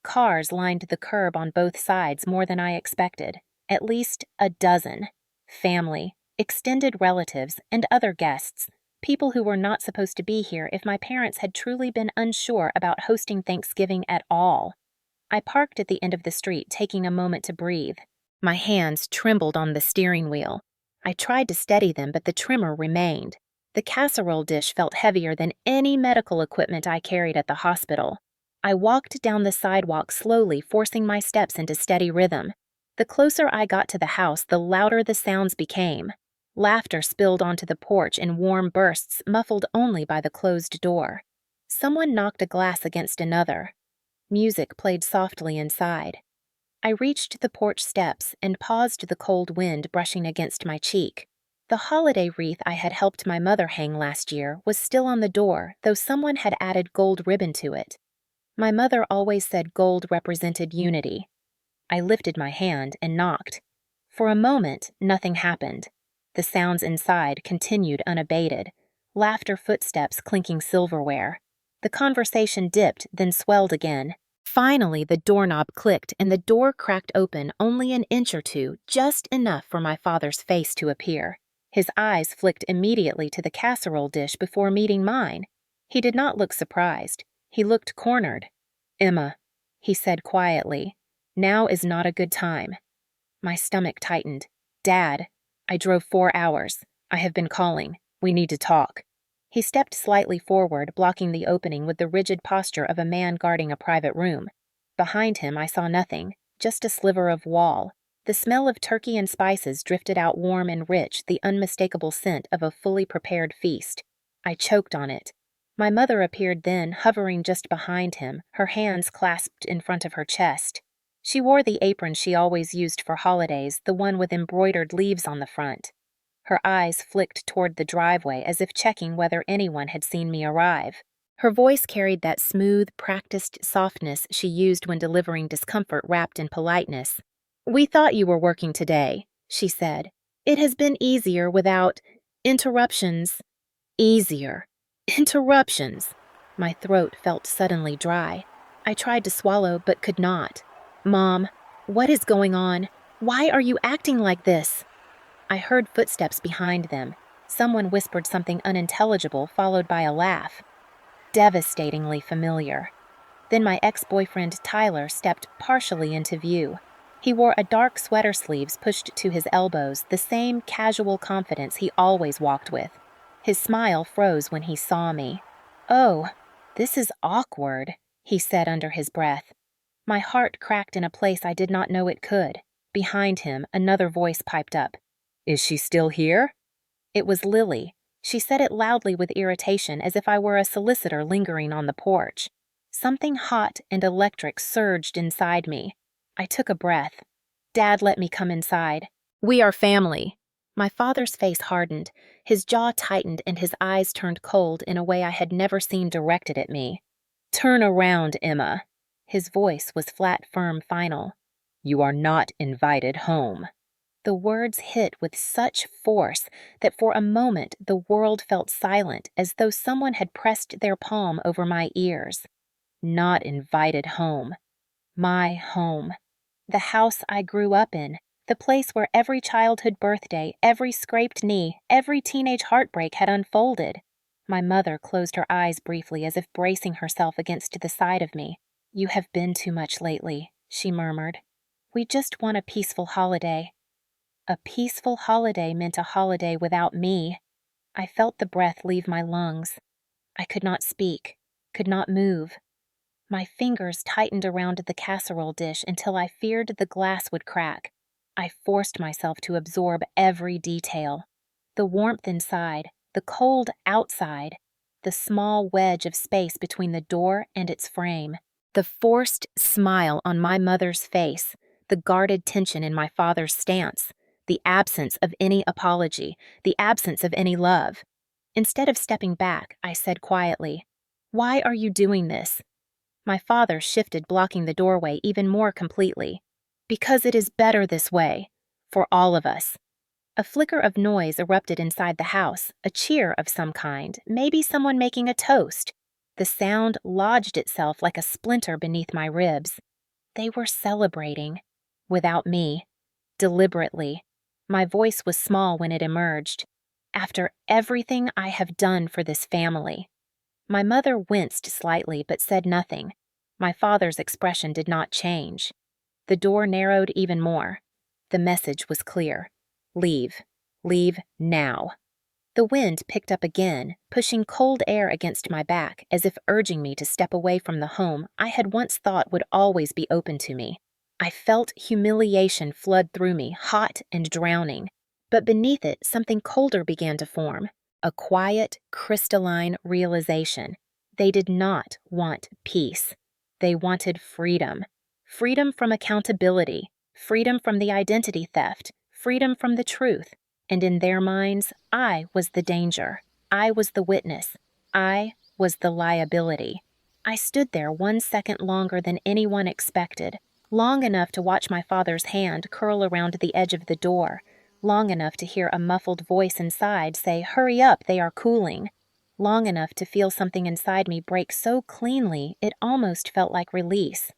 Cars lined the curb on both sides more than I expected, at least a dozen. Family, extended relatives, and other guests, people who were not supposed to be here if my parents had truly been unsure about hosting Thanksgiving at all. I parked at the end of the street, taking a moment to breathe. My hands trembled on the steering wheel. I tried to steady them, but the tremor remained. The casserole dish felt heavier than any medical equipment I carried at the hospital. I walked down the sidewalk slowly, forcing my steps into steady rhythm. The closer I got to the house, the louder the sounds became. Laughter spilled onto the porch in warm bursts, muffled only by the closed door. Someone knocked a glass against another. Music played softly inside. I reached the porch steps and paused, the cold wind brushing against my cheek. The holiday wreath I had helped my mother hang last year was still on the door, though someone had added gold ribbon to it. My mother always said gold represented unity. I lifted my hand and knocked. For a moment, nothing happened. The sounds inside continued unabated, laughter, footsteps clinking silverware. The conversation dipped, then swelled again. Finally, the doorknob clicked and the door cracked open only an inch or two, just enough for my father's face to appear. His eyes flicked immediately to the casserole dish before meeting mine. He did not look surprised. He looked cornered. "Emma," he said quietly, "now is not a good time." My stomach tightened. "Dad, I drove 4 hours. I have been calling. We need to talk." He stepped slightly forward, blocking the opening with the rigid posture of a man guarding a private room. Behind him, I saw nothing, just a sliver of wall. The smell of turkey and spices drifted out warm and rich, the unmistakable scent of a fully prepared feast. I choked on it. My mother appeared then, hovering just behind him, her hands clasped in front of her chest. She wore the apron she always used for holidays, the one with embroidered leaves on the front. Her eyes flicked toward the driveway as if checking whether anyone had seen me arrive. Her voice carried that smooth, practiced softness she used when delivering discomfort wrapped in politeness. "We thought you were working today," she said. "It has been easier without interruptions." Easier. Interruptions. My throat felt suddenly dry. I tried to swallow but could not. "Mom, what is going on? Why are you acting like this?" I heard footsteps behind them. Someone whispered something unintelligible, followed by a laugh. Devastatingly familiar. Then my ex-boyfriend Tyler stepped partially into view. He wore a dark sweater sleeves pushed to his elbows, the same casual confidence he always walked with. His smile froze when he saw me. "Oh, this is awkward," he said under his breath. My heart cracked in a place I did not know it could. Behind him, another voice piped up. "Is she still here?" It was Lily. She said it loudly with irritation, as if I were a solicitor lingering on the porch. Something hot and electric surged inside me. I took a breath. Dad let me come inside. "We are family." My father's face hardened. His jaw tightened and his eyes turned cold in a way I had never seen directed at me. "Turn around, Emma." His voice was flat, firm, final. "You are not invited home." The words hit with such force that for a moment the world felt silent, as though someone had pressed their palm over my ears. Not invited home. My home. The house I grew up in. The place where every childhood birthday, every scraped knee, every teenage heartbreak had unfolded. My mother closed her eyes briefly, as if bracing herself against the side of me. "You have been too much lately," she murmured. "We just want a peaceful holiday." A peaceful holiday meant a holiday without me. I felt the breath leave my lungs. I could not speak, could not move. My fingers tightened around the casserole dish until I feared the glass would crack. I forced myself to absorb every detail. The warmth inside, the cold outside, the small wedge of space between the door and its frame, the forced smile on my mother's face, the guarded tension in my father's stance, the absence of any apology, the absence of any love. Instead of stepping back, I said quietly, "Why are you doing this?" My father shifted, blocking the doorway even more completely. "Because it is better this way. For all of us." A flicker of noise erupted inside the house, a cheer of some kind, maybe someone making a toast. The sound lodged itself like a splinter beneath my ribs. They were celebrating. Without me. Deliberately. My voice was small when it emerged. "After everything I have done for this family." My mother winced slightly but said nothing. My father's expression did not change. The door narrowed even more. The message was clear. Leave. Leave now. The wind picked up again, pushing cold air against my back as if urging me to step away from the home I had once thought would always be open to me. I felt humiliation flood through me, hot and drowning. But beneath it, something colder began to form. A quiet, crystalline realization. They did not want peace. They wanted freedom. Freedom from accountability. Freedom from the identity theft. Freedom from the truth. And in their minds, I was the danger. I was the witness. I was the liability. I stood there 1 second longer than anyone expected, long enough to watch my father's hand curl around the edge of the door, long enough to hear a muffled voice inside say, "Hurry up, they are cooling," long enough to feel something inside me break so cleanly it almost felt like release.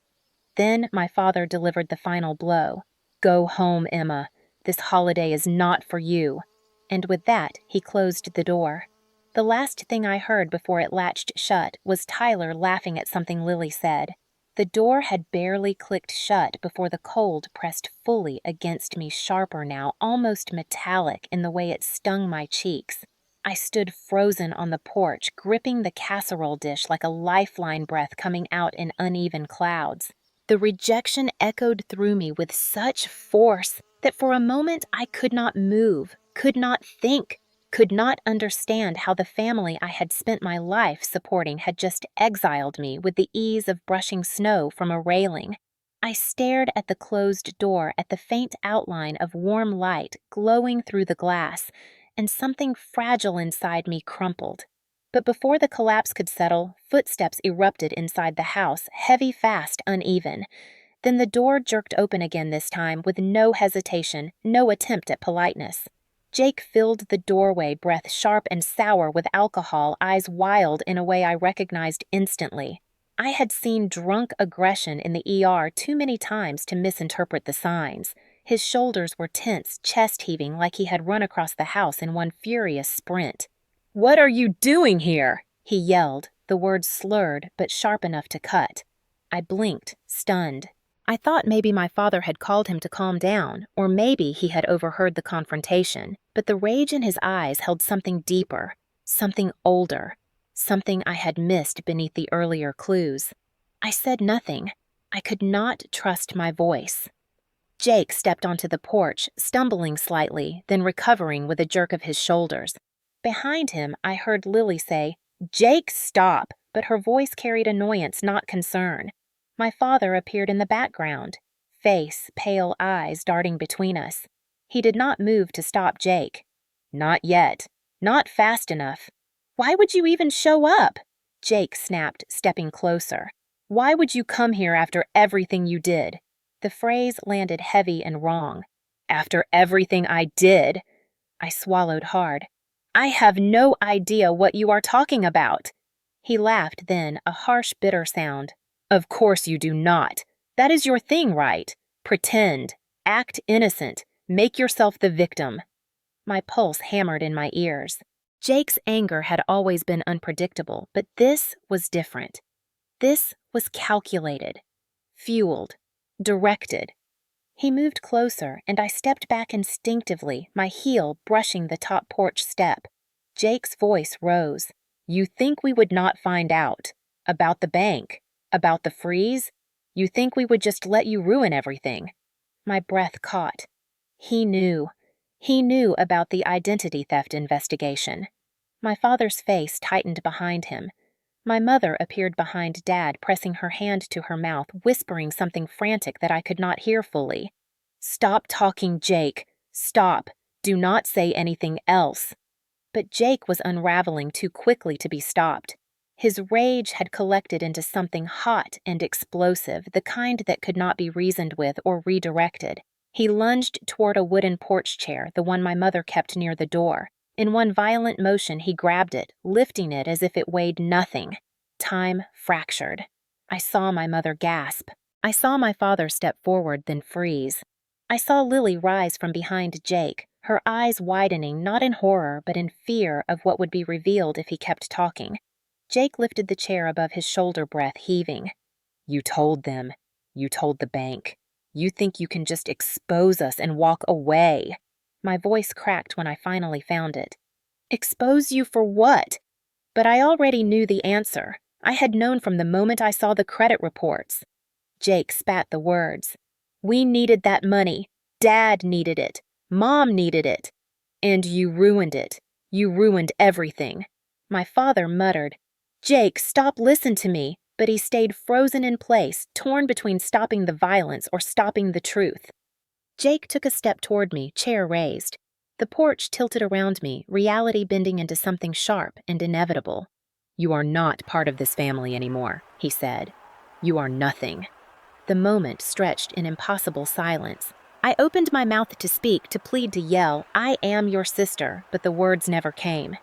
Then my father delivered the final blow. "Go home, Emma. This holiday is not for you." And with that, he closed the door. The last thing I heard before it latched shut was Tyler laughing at something Lily said. The door had barely clicked shut before the cold pressed fully against me, sharper now, almost metallic in the way it stung my cheeks. I stood frozen on the porch, gripping the casserole dish like a lifeline breath coming out in uneven clouds. The rejection echoed through me with such force that for a moment I could not move, could not think, could not understand how the family I had spent my life supporting had just exiled me with the ease of brushing snow from a railing. I stared at the closed door, at the faint outline of warm light glowing through the glass, and something fragile inside me crumpled. But before the collapse could settle, footsteps erupted inside the house, heavy, fast, uneven. Then the door jerked open again, this time with no hesitation, no attempt at politeness. Jake filled the doorway, breath sharp and sour with alcohol, eyes wild in a way I recognized instantly. I had seen drunk aggression in the ER too many times to misinterpret the signs. His shoulders were tense, chest heaving like he had run across the house in one furious sprint. "What are you doing here?" he yelled, the words slurred but sharp enough to cut. I blinked, stunned. I thought maybe my father had called him to calm down, or maybe he had overheard the confrontation, but the rage in his eyes held something deeper, something older, something I had missed beneath the earlier clues. I said nothing. I could not trust my voice. Jake stepped onto the porch, stumbling slightly, then recovering with a jerk of his shoulders. Behind him, I heard Lily say, "Jake, stop!" but her voice carried annoyance, not concern. My father appeared in the background, face, pale eyes darting between us. He did not move to stop Jake. "Not yet. Not fast enough." "Why would you even show up?" Jake snapped, stepping closer. "Why would you come here after everything you did?" The phrase landed heavy and wrong. "After everything I did?" I swallowed hard. "I have no idea what you are talking about." He laughed then, a harsh, bitter sound. "Of course you do not. That is your thing, right? Pretend. Act innocent. Make yourself the victim." My pulse hammered in my ears. Jake's anger had always been unpredictable, but this was different. This was calculated, fueled, directed. He moved closer, and I stepped back instinctively, my heel brushing the top porch step. Jake's voice rose. "You think we would not find out? About the bank? About the freeze? You think we would just let you ruin everything?" My breath caught. He knew. He knew about the identity theft investigation. My father's face tightened behind him. My mother appeared behind Dad, pressing her hand to her mouth, whispering something frantic that I could not hear fully. "Stop talking, Jake. Stop. Do not say anything else." But Jake was unraveling too quickly to be stopped. His rage had collected into something hot and explosive, the kind that could not be reasoned with or redirected. He lunged toward a wooden porch chair, the one my mother kept near the door. In one violent motion, he grabbed it, lifting it as if it weighed nothing. Time fractured. I saw my mother gasp. I saw my father step forward, then freeze. I saw Lily rise from behind Jake, her eyes widening not in horror but in fear of what would be revealed if he kept talking. Jake lifted the chair above his shoulder, breath heaving. "You told them. You told the bank. You think you can just expose us and walk away." My voice cracked when I finally found it. "Expose you for what?" But I already knew the answer. I had known from the moment I saw the credit reports. Jake spat the words. "We needed that money. Dad needed it. Mom needed it. And you ruined it. You ruined everything." My father muttered, "Jake, stop, listen to me," but he stayed frozen in place, torn between stopping the violence or stopping the truth. Jake took a step toward me, chair raised. The porch tilted around me, reality bending into something sharp and inevitable. "You are not part of this family anymore," he said. "You are nothing." The moment stretched in impossible silence. I opened my mouth to speak, to plead, to yell, "I am your sister," but the words never came.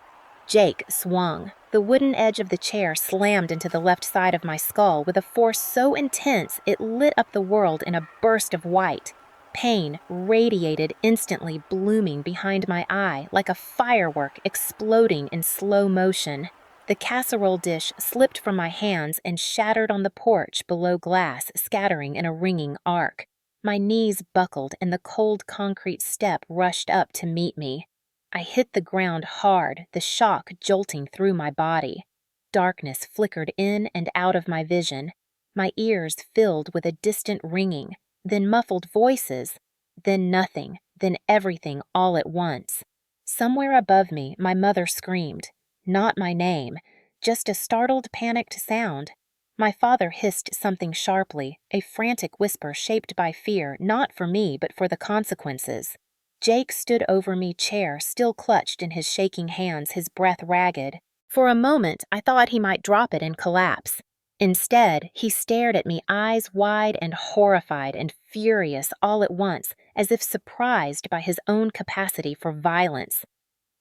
Jake swung. The wooden edge of the chair slammed into the left side of my skull with a force so intense it lit up the world in a burst of white. Pain radiated instantly, blooming behind my eye like a firework exploding in slow motion. The casserole dish slipped from my hands and shattered on the porch below glass, scattering in a ringing arc. My knees buckled and the cold concrete step rushed up to meet me. I hit the ground hard, the shock jolting through my body. Darkness flickered in and out of my vision. My ears filled with a distant ringing, then muffled voices, then nothing, then everything all at once. Somewhere above me, my mother screamed. Not my name, just a startled, panicked sound. My father hissed something sharply, a frantic whisper shaped by fear, not for me, but for the consequences. Jake stood over me, chair still clutched in his shaking hands, his breath ragged. For a moment, I thought he might drop it and collapse. Instead, he stared at me, eyes wide and horrified and furious all at once, as if surprised by his own capacity for violence.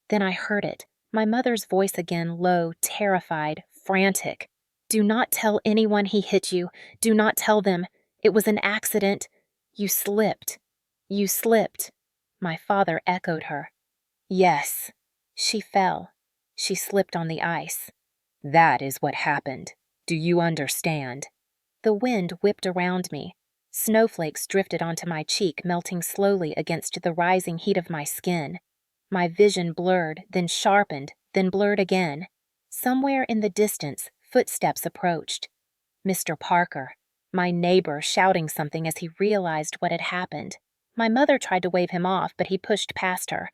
Then I heard it, my mother's voice again, low, terrified, frantic. "Do not tell anyone he hit you. Do not tell them. It was an accident. You slipped. You slipped." My father echoed her. "Yes." She fell. She slipped on the ice. "That is what happened. Do you understand?" The wind whipped around me. Snowflakes drifted onto my cheek, melting slowly against the rising heat of my skin. My vision blurred, then sharpened, then blurred again. Somewhere in the distance, footsteps approached. Mr. Parker, my neighbor, shouting something as he realized what had happened. My mother tried to wave him off, but he pushed past her.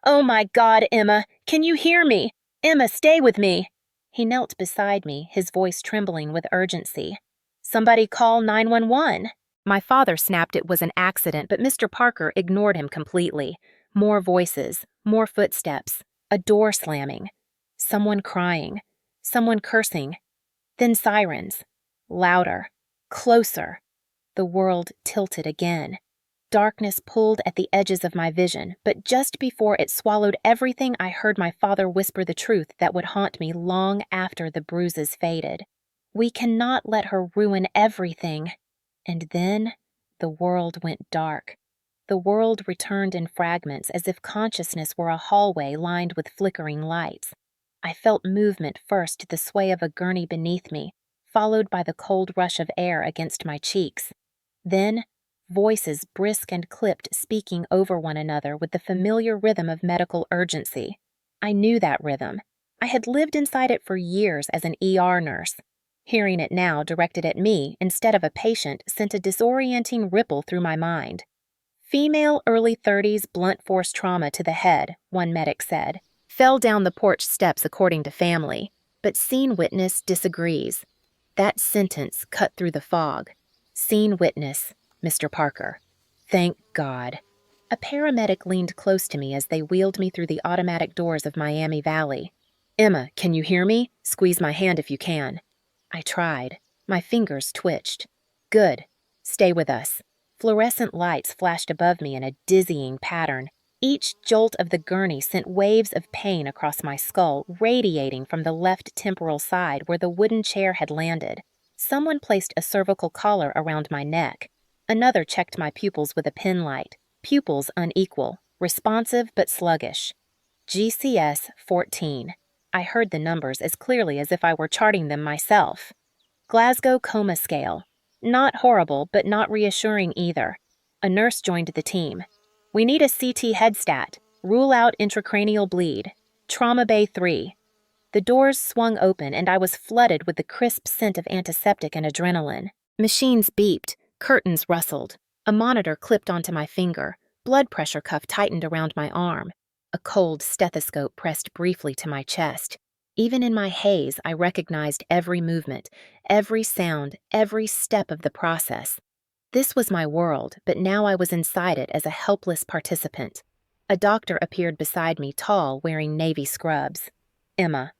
"Oh my God, Emma! Can you hear me? Emma, stay with me!" He knelt beside me, his voice trembling with urgency. "Somebody call 911. My father snapped it was an accident, but Mr. Parker ignored him completely. More voices, more footsteps, a door slamming, someone crying, someone cursing, then sirens. Louder, closer. The world tilted again. Darkness pulled at the edges of my vision, but just before it swallowed everything, I heard my father whisper the truth that would haunt me long after the bruises faded. "We cannot let her ruin everything." And then the world went dark. The world returned in fragments as if consciousness were a hallway lined with flickering lights. I felt movement first, the sway of a gurney beneath me, followed by the cold rush of air against my cheeks. Then, voices brisk and clipped speaking over one another with the familiar rhythm of medical urgency. I knew that rhythm. I had lived inside it for years as an ER nurse. Hearing it now directed at me instead of a patient sent a disorienting ripple through my mind. "Female, early 30s, blunt force trauma to the head," one medic said. "Fell down the porch steps according to family, but scene witness disagrees." That sentence cut through the fog. "Scene witness, Mr. Parker." Thank God. A paramedic leaned close to me as they wheeled me through the automatic doors of Miami Valley. "Emma, can you hear me? Squeeze my hand if you can." I tried. My fingers twitched. "Good. Stay with us." Fluorescent lights flashed above me in a dizzying pattern. Each jolt of the gurney sent waves of pain across my skull, radiating from the left temporal side where the wooden chair had landed. Someone placed a cervical collar around my neck. Another checked my pupils with a pin light. Pupils unequal, responsive but sluggish. GCS 14. I heard the numbers as clearly as if I were charting them myself. Glasgow Coma Scale. Not horrible, but not reassuring either. A nurse joined the team. "We need a CT head stat. Rule out intracranial bleed. Trauma Bay 3. The doors swung open and I was flooded with the crisp scent of antiseptic and adrenaline. Machines beeped. Curtains rustled. A monitor clipped onto my finger. Blood pressure cuff tightened around my arm. A cold stethoscope pressed briefly to my chest. Even in my haze, I recognized every movement, every sound, every step of the process. This was my world, but now I was inside it as a helpless participant. A doctor appeared beside me, tall, wearing navy scrubs. "Emma."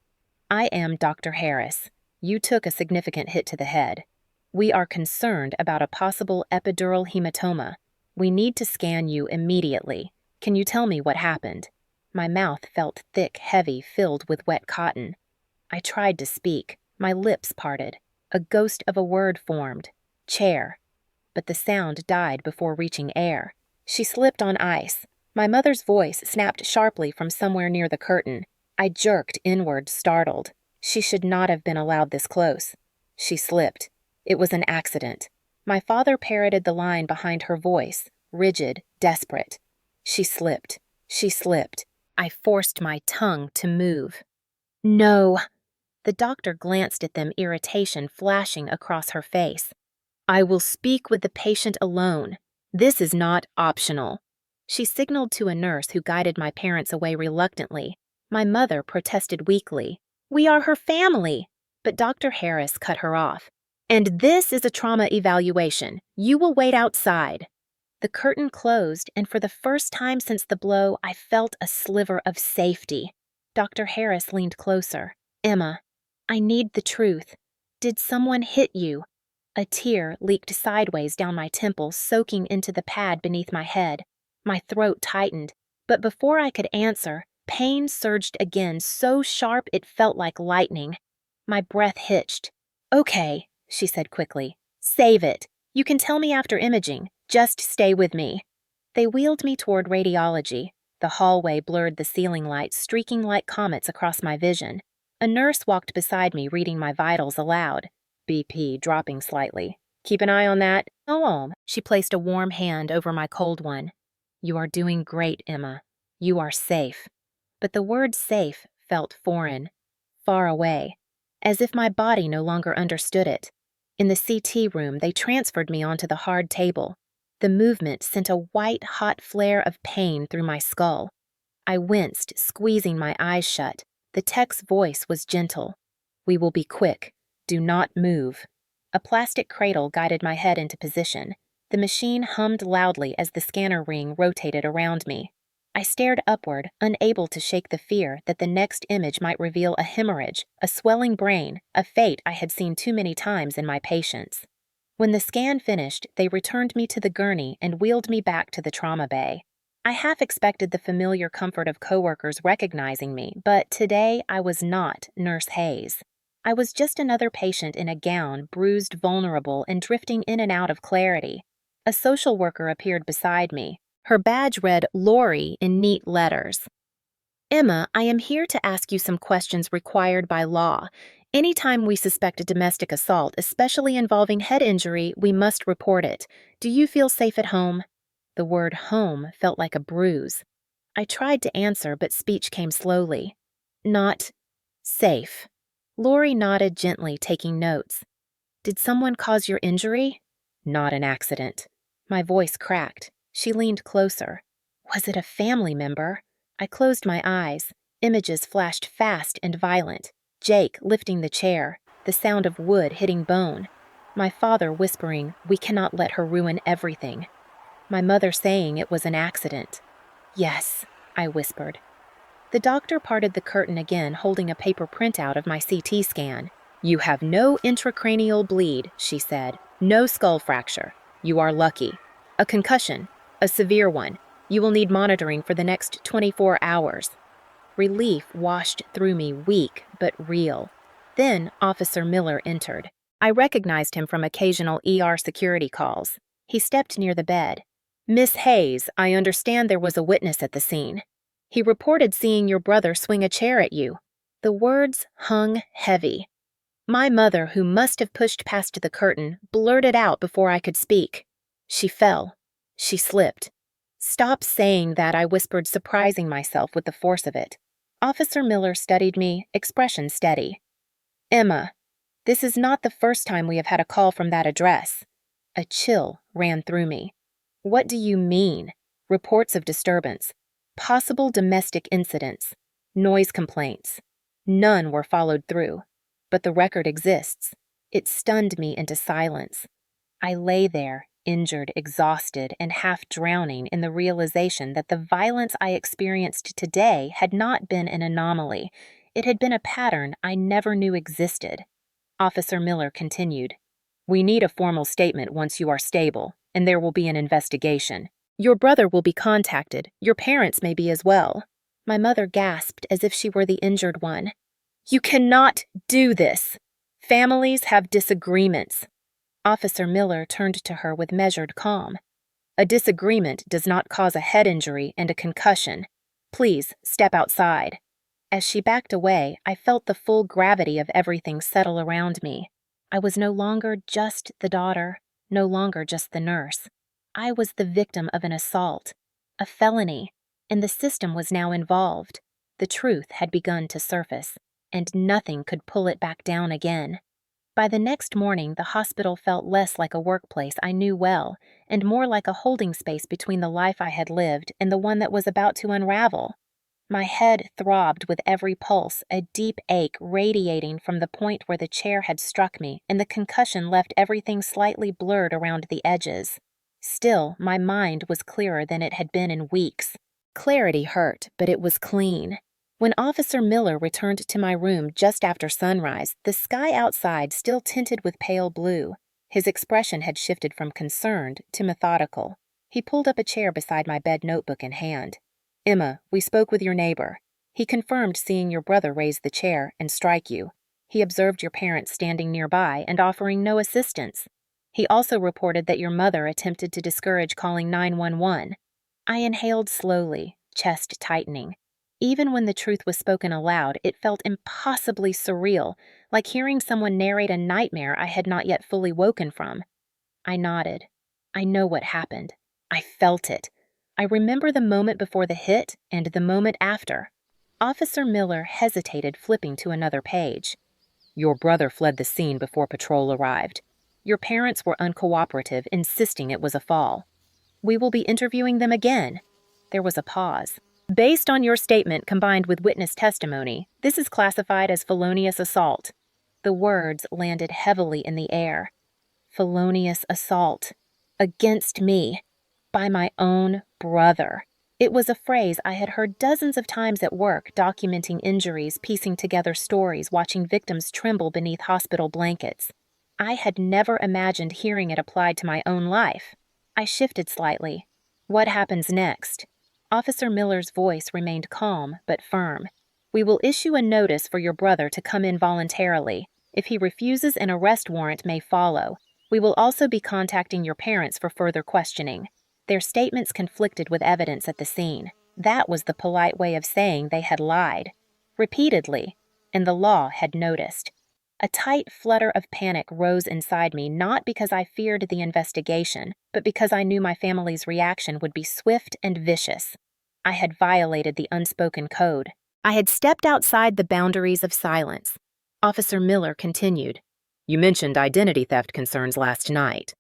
I am Dr. Harris. You took a significant hit to the head. We are concerned about a possible epidural hematoma. We need to scan you immediately. Can you tell me what happened? My mouth felt thick, heavy, filled with wet cotton. I tried to speak. My lips parted. A ghost of a word formed. Chair. But the sound died before reaching air. She slipped on ice. My mother's voice snapped sharply from somewhere near the curtain. I jerked inward, startled. She should not have been allowed this close. She slipped. It was an accident. My father parroted the line behind her voice, rigid, desperate. She slipped. She slipped. I forced my tongue to move. No. The doctor glanced at them, irritation flashing across her face. I will speak with the patient alone. This is not optional. She signaled to a nurse who guided my parents away reluctantly. My mother protested weakly. We are her family. But Dr. Harris cut her off. And this is a trauma evaluation. You will wait outside. The curtain closed, and for the first time since the blow, I felt a sliver of safety. Dr. Harris leaned closer. Emma, I need the truth. Did someone hit you? A tear leaked sideways down my temple, soaking into the pad beneath my head. My throat tightened, but before I could answer, pain surged again, so sharp it felt like lightning. My breath hitched. Okay, she said quickly. Save it. You can tell me after imaging. Just stay with me. They wheeled me toward radiology. The hallway blurred the ceiling lights, streaking like comets across my vision. A nurse walked beside me, reading my vitals aloud. BP dropping slightly. Keep an eye on that. Oh, she placed a warm hand over my cold one. You are doing great, Emma. You are safe. But the word safe felt foreign, far away, as if my body no longer understood it. In the CT room, they transferred me onto the hard table. The movement sent a white, hot flare of pain through my skull. I winced, squeezing my eyes shut. The tech's voice was gentle. We will be quick. Do not move. A plastic cradle guided my head into position. The machine hummed loudly as the scanner ring rotated around me. I stared upward, unable to shake the fear that the next image might reveal a hemorrhage, a swelling brain, a fate I had seen too many times in my patients. When the scan finished, they returned me to the gurney and wheeled me back to the trauma bay. I half expected the familiar comfort of coworkers recognizing me, but today I was not Nurse Hayes. I was just another patient in a gown, bruised, vulnerable, and drifting in and out of clarity. A social worker appeared beside me. Her badge read Lori in neat letters. Emma, I am here to ask you some questions required by law. Anytime we suspect a domestic assault, especially involving head injury, we must report it. Do you feel safe at home? The word home felt like a bruise. I tried to answer, but speech came slowly. Not safe. Lori nodded gently, taking notes. Did someone cause your injury? Not an accident. My voice cracked. She leaned closer. Was it a family member? I closed my eyes. Images flashed fast and violent. Jake lifting the chair, the sound of wood hitting bone. My father whispering, we cannot let her ruin everything. My mother saying it was an accident. Yes, I whispered. The doctor parted the curtain again, holding a paper printout of my CT scan. You have no intracranial bleed, she said. No skull fracture. You are lucky. A concussion. A severe one. You will need monitoring for the next 24 hours. Relief washed through me, weak but real. Then Officer Miller entered. I recognized him from occasional ER security calls. He stepped near the bed. Miss Hayes, I understand there was a witness at the scene. He reported seeing your brother swing a chair at you. The words hung heavy. My mother, who must have pushed past the curtain, blurted out before I could speak. She fell. She slipped. Stop saying that, I whispered, surprising myself with the force of it. Officer Miller studied me, expression steady. Emma, this is not the first time we have had a call from that address. A chill ran through me. What do you mean? Reports of disturbance. Possible domestic incidents. Noise complaints. None were followed through. But the record exists. It stunned me into silence. I lay there, injured, exhausted, and half drowning in the realization that the violence I experienced today had not been an anomaly. It had been a pattern I never knew existed. Officer Miller continued, "We need a formal statement once you are stable, and there will be an investigation. Your brother will be contacted. Your parents may be as well." My mother gasped as if she were the injured one. "You cannot do this. Families have disagreements." Officer Miller turned to her with measured calm. "A disagreement does not cause a head injury and a concussion. Please step outside." As she backed away, I felt the full gravity of everything settle around me. I was no longer just the daughter, no longer just the nurse. I was the victim of an assault, a felony, and the system was now involved. The truth had begun to surface, and nothing could pull it back down again. By the next morning, the hospital felt less like a workplace I knew well, and more like a holding space between the life I had lived and the one that was about to unravel. My head throbbed with every pulse, a deep ache radiating from the point where the chair had struck me, and the concussion left everything slightly blurred around the edges. Still, my mind was clearer than it had been in weeks. Clarity hurt, but it was clean. When Officer Miller returned to my room just after sunrise, the sky outside still tinted with pale blue. His expression had shifted from concerned to methodical. He pulled up a chair beside my bed, notebook in hand. "Emma, we spoke with your neighbor. He confirmed seeing your brother raise the chair and strike you. He observed your parents standing nearby and offering no assistance. He also reported that your mother attempted to discourage calling 911. I inhaled slowly, chest tightening. Even when the truth was spoken aloud, it felt impossibly surreal, like hearing someone narrate a nightmare I had not yet fully woken from. I nodded. I know what happened. I felt it. I remember the moment before the hit and the moment after. Officer Miller hesitated, flipping to another page. "Your brother fled the scene before patrol arrived. Your parents were uncooperative, insisting it was a fall. We will be interviewing them again." There was a pause. "Based on your statement combined with witness testimony, this is classified as felonious assault." The words landed heavily in the air. Felonious assault. Against me. By my own brother. It was a phrase I had heard dozens of times at work, documenting injuries, piecing together stories, watching victims tremble beneath hospital blankets. I had never imagined hearing it applied to my own life. I shifted slightly. "What happens next?" Officer Miller's voice remained calm but firm. "We will issue a notice for your brother to come in voluntarily. If he refuses, an arrest warrant may follow. We will also be contacting your parents for further questioning." Their statements conflicted with evidence at the scene. That was the polite way of saying they had lied. Repeatedly, and the law had noticed. A tight flutter of panic rose inside me, not because I feared the investigation, but because I knew my family's reaction would be swift and vicious. I had violated the unspoken code. I had stepped outside the boundaries of silence. Officer Miller continued, "You mentioned identity theft concerns last night.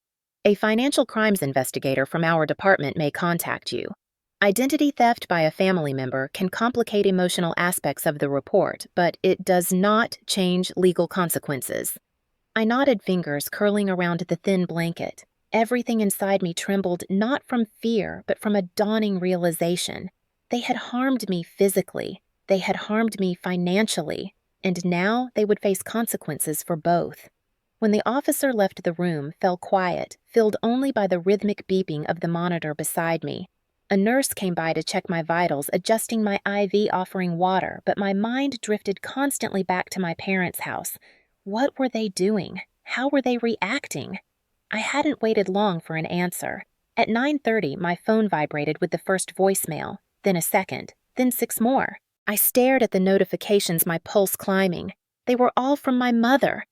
A financial crimes investigator from our department may contact you. Identity theft by a family member can complicate emotional aspects of the report, but it does not change legal consequences." I nodded, fingers curling around the thin blanket. Everything inside me trembled, not from fear, but from a dawning realization. They had harmed me physically. They had harmed me financially. And now they would face consequences for both. When the officer left the room, fell quiet, filled only by the rhythmic beeping of the monitor beside me. A nurse came by to check my vitals, adjusting my IV, offering water, but my mind drifted constantly back to my parents' house. What were they doing? How were they reacting? I hadn't waited long for an answer. At 9:30, my phone vibrated with the first voicemail, then a second, then 6 more. I stared at the notifications, my pulse climbing. They were all from my mother.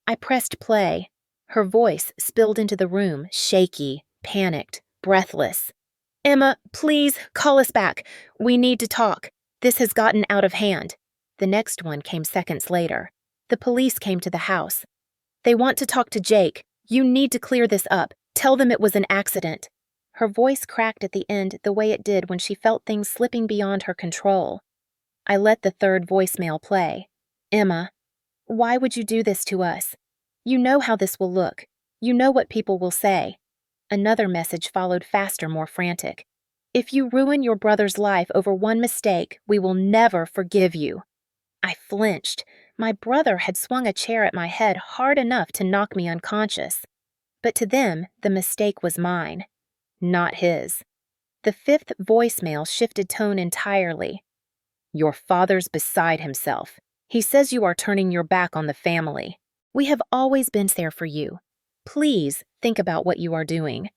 I pressed play. Her voice spilled into the room, shaky, panicked, breathless. "Emma, please, call us back. We need to talk. This has gotten out of hand." The next one came seconds later. "The police came to the house. They want to talk to Jake. You need to clear this up. Tell them it was an accident." Her voice cracked at the end the way it did when she felt things slipping beyond her control. I let the third voicemail play. "Emma, why would you do this to us? You know how this will look. You know what people will say." Another message followed, faster, more frantic. "If you ruin your brother's life over one mistake, we will never forgive you." I flinched. My brother had swung a chair at my head hard enough to knock me unconscious. But to them, the mistake was mine, not his. The fifth voicemail shifted tone entirely. Your father's beside himself. He says you are turning your back on the family. We have always been there for you. Please think about what you are doing.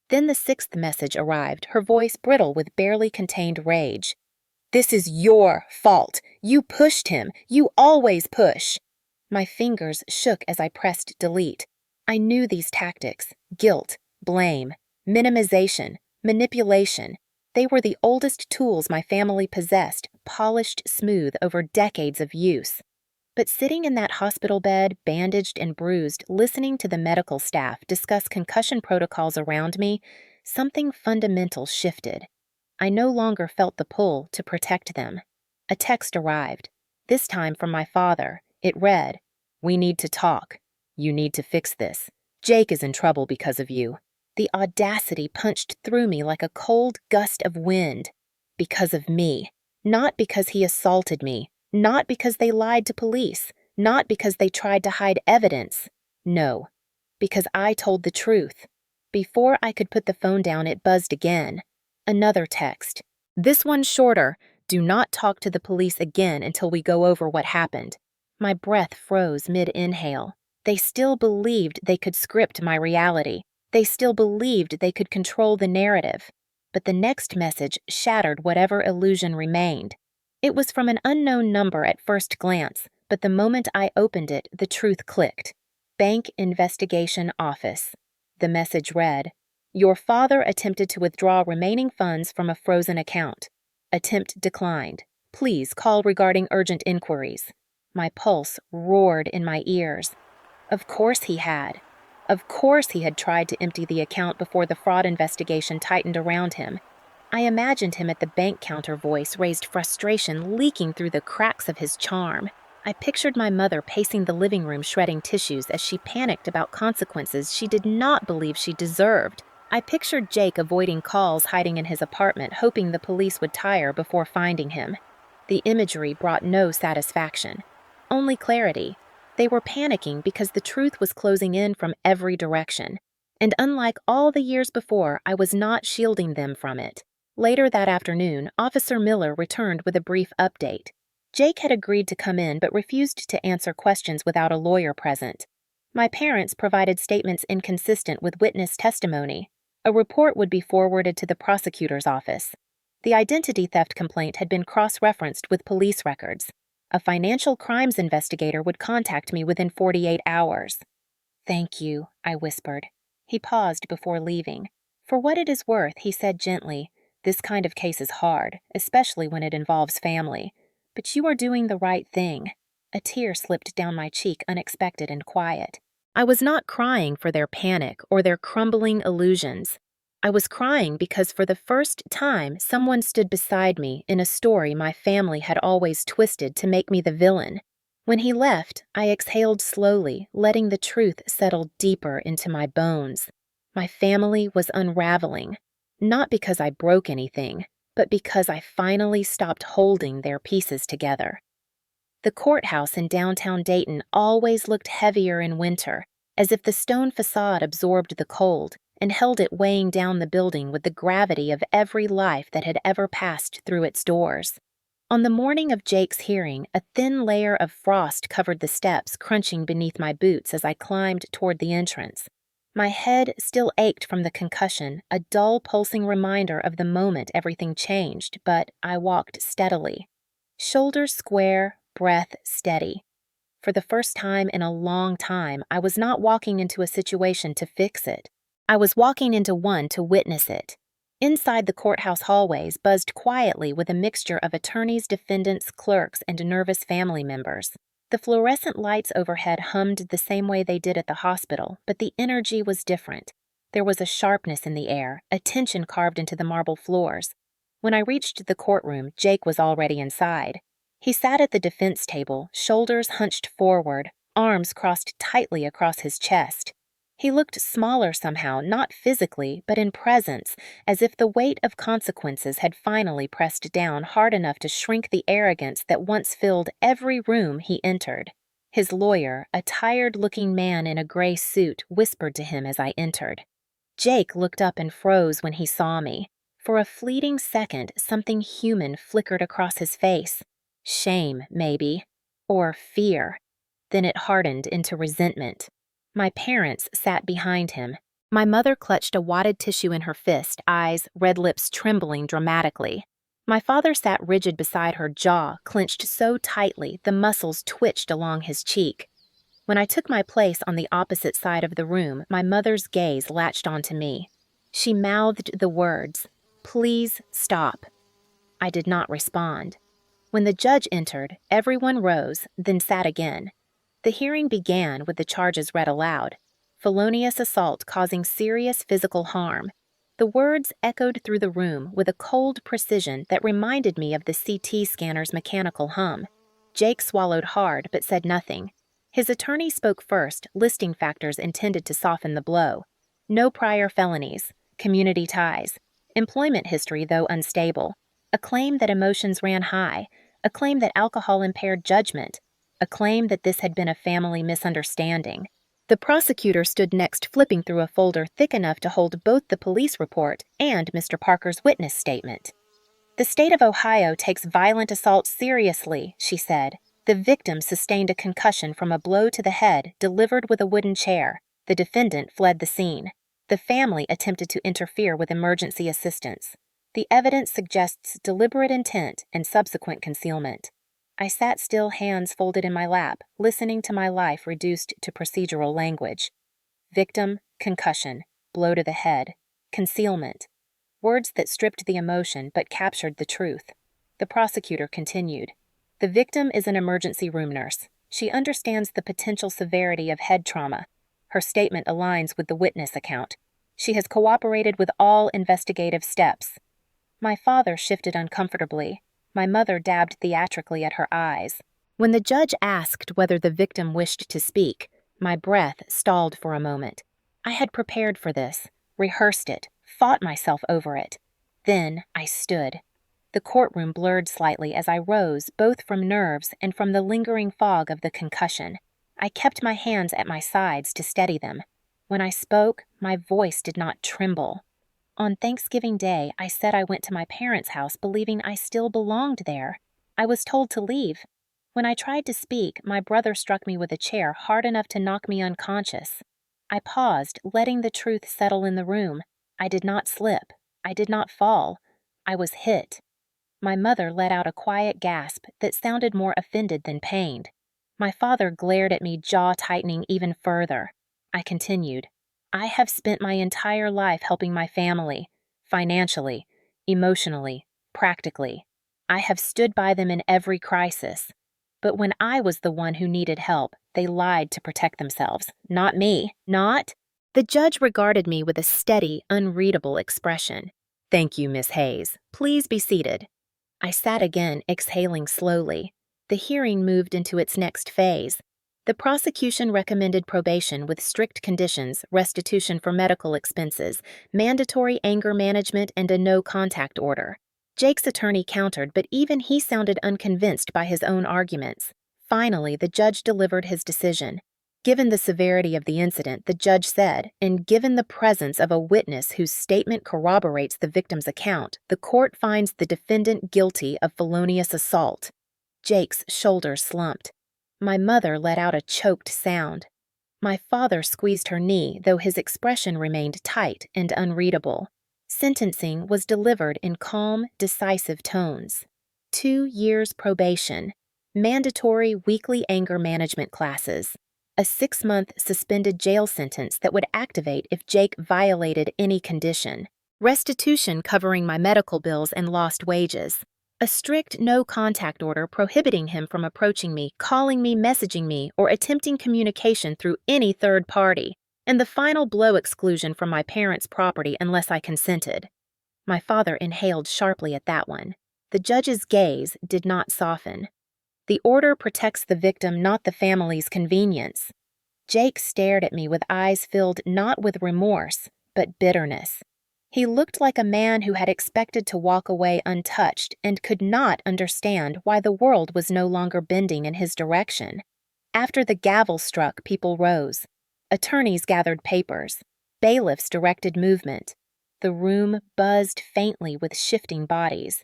Then the sixth message arrived, her voice brittle with barely contained rage. This is your fault. You pushed him. You always push. My fingers shook as I pressed delete. I knew these tactics: guilt, blame, minimization, manipulation. They were the oldest tools my family possessed, polished smooth over decades of use. But sitting in that hospital bed, bandaged and bruised, listening to the medical staff discuss concussion protocols around me, something fundamental shifted. I no longer felt the pull to protect them. A text arrived, this time from my father. It read, "We need to talk. You need to fix this. Jake is in trouble because of you." The audacity punched through me like a cold gust of wind. Because of me. Not because he assaulted me. Not because they lied to police. Not because they tried to hide evidence. No. Because I told the truth. Before I could put the phone down, it buzzed again. Another text. This one shorter. Do not talk to the police again until we go over what happened. My breath froze mid-inhale. They still believed they could script my reality. They still believed they could control the narrative. But the next message shattered whatever illusion remained. It was from an unknown number at first glance, but the moment I opened it, the truth clicked. Bank Investigation Office. The message read, Your father attempted to withdraw remaining funds from a frozen account. Attempt declined. Please call regarding urgent inquiries. My pulse roared in my ears. Of course he had. Of course he had tried to empty the account before the fraud investigation tightened around him. I imagined him at the bank counter, voice raised frustration leaking through the cracks of his charm. I pictured my mother pacing the living room shredding tissues as she panicked about consequences she did not believe she deserved. I pictured Jake avoiding calls, hiding in his apartment, hoping the police would tire before finding him. The imagery brought no satisfaction, only clarity. They were panicking because the truth was closing in from every direction. And unlike all the years before, I was not shielding them from it. Later that afternoon, Officer Miller returned with a brief update. Jake had agreed to come in but refused to answer questions without a lawyer present. My parents provided statements inconsistent with witness testimony. A report would be forwarded to the prosecutor's office. The identity theft complaint had been cross-referenced with police records. A financial crimes investigator would contact me within 48 hours. Thank you, I whispered. He paused before leaving. For what it is worth, he said gently, this kind of case is hard, especially when it involves family. But you are doing the right thing. A tear slipped down my cheek, unexpected and quiet. I was not crying for their panic or their crumbling illusions. I was crying because for the first time, someone stood beside me in a story my family had always twisted to make me the villain. When he left, I exhaled slowly, letting the truth settle deeper into my bones. My family was unraveling, not because I broke anything, but because I finally stopped holding their pieces together. The courthouse in downtown Dayton always looked heavier in winter, as if the stone facade absorbed the cold and held it weighing down the building with the gravity of every life that had ever passed through its doors. On the morning of Jake's hearing, a thin layer of frost covered the steps, crunching beneath my boots as I climbed toward the entrance. My head still ached from the concussion, a dull pulsing reminder of the moment everything changed, but I walked steadily. Shoulders square, breath steady. For the first time in a long time, I was not walking into a situation to fix it. I was walking into one to witness it. Inside the courthouse hallways buzzed quietly with a mixture of attorneys, defendants, clerks, and nervous family members. The fluorescent lights overhead hummed the same way they did at the hospital, but the energy was different. There was a sharpness in the air, a tension carved into the marble floors. When I reached the courtroom, Jake was already inside. He sat at the defense table, shoulders hunched forward, arms crossed tightly across his chest. He looked smaller somehow, not physically, but in presence, as if the weight of consequences had finally pressed down hard enough to shrink the arrogance that once filled every room he entered. His lawyer, a tired-looking man in a gray suit, whispered to him as I entered. Jake looked up and froze when he saw me. For a fleeting second, something human flickered across his face. Shame, maybe. Or fear. Then it hardened into resentment. My parents sat behind him. My mother clutched a wadded tissue in her fist, eyes, red lips trembling dramatically. My father sat rigid beside her, jaw clenched so tightly the muscles twitched along his cheek. When I took my place on the opposite side of the room, my mother's gaze latched onto me. She mouthed the words, "Please stop." I did not respond. When the judge entered, everyone rose, then sat again. The hearing began with the charges read aloud. Felonious assault causing serious physical harm. The words echoed through the room with a cold precision that reminded me of the CT scanner's mechanical hum. Jake swallowed hard but said nothing. His attorney spoke first, listing factors intended to soften the blow. No prior felonies, community ties, employment history though unstable, a claim that emotions ran high, a claim that alcohol impaired judgment, a claim that this had been a family misunderstanding. The prosecutor stood next, flipping through a folder thick enough to hold both the police report and Mr. Parker's witness statement. "The state of Ohio takes violent assault seriously," she said. "The victim sustained a concussion from a blow to the head delivered with a wooden chair. The defendant fled the scene. The family attempted to interfere with emergency assistance. The evidence suggests deliberate intent and subsequent concealment." I sat still, hands folded in my lap, listening to my life reduced to procedural language. Victim, concussion, blow to the head, concealment. Words that stripped the emotion but captured the truth. The prosecutor continued. "The victim is an emergency room nurse. She understands the potential severity of head trauma. Her statement aligns with the witness account. She has cooperated with all investigative steps." My father shifted uncomfortably. My mother dabbed theatrically at her eyes. When the judge asked whether the victim wished to speak, my breath stalled for a moment. I had prepared for this, rehearsed it, fought myself over it. Then I stood. The courtroom blurred slightly as I rose, both from nerves and from the lingering fog of the concussion. I kept my hands at my sides to steady them. When I spoke, my voice did not tremble. On Thanksgiving Day, I said I went to my parents' house believing I still belonged there. I was told to leave. When I tried to speak, my brother struck me with a chair hard enough to knock me unconscious. I paused, letting the truth settle in the room. I did not slip. I did not fall. I was hit. My mother let out a quiet gasp that sounded more offended than pained. My father glared at me, jaw tightening even further. I continued. "I have spent my entire life helping my family, financially, emotionally, practically. I have stood by them in every crisis. But when I was the one who needed help, they lied to protect themselves. Not me. Not." The judge regarded me with a steady, unreadable expression. "Thank you, Miss Hayes. Please be seated." I sat again, exhaling slowly. The hearing moved into its next phase. The prosecution recommended probation with strict conditions, restitution for medical expenses, mandatory anger management, and a no-contact order. Jake's attorney countered, but even he sounded unconvinced by his own arguments. Finally, the judge delivered his decision. Given the severity of the incident, the judge said, and given the presence of a witness whose statement corroborates the victim's account, the court finds the defendant guilty of felonious assault. Jake's shoulders slumped. My mother let out a choked sound. My father squeezed her knee, though his expression remained tight and unreadable. Sentencing was delivered in calm, decisive tones. 2 years probation, mandatory weekly anger management classes, a 6-month suspended jail sentence that would activate if Jake violated any condition, restitution covering my medical bills and lost wages, a strict no-contact order prohibiting him from approaching me, calling me, messaging me, or attempting communication through any third party, and the final blow exclusion from my parents' property unless I consented. My father inhaled sharply at that one. The judge's gaze did not soften. "The order protects the victim, not the family's convenience." Jake stared at me with eyes filled not with remorse, but bitterness. He looked like a man who had expected to walk away untouched and could not understand why the world was no longer bending in his direction. After the gavel struck, people rose. Attorneys gathered papers. Bailiffs directed movement. The room buzzed faintly with shifting bodies.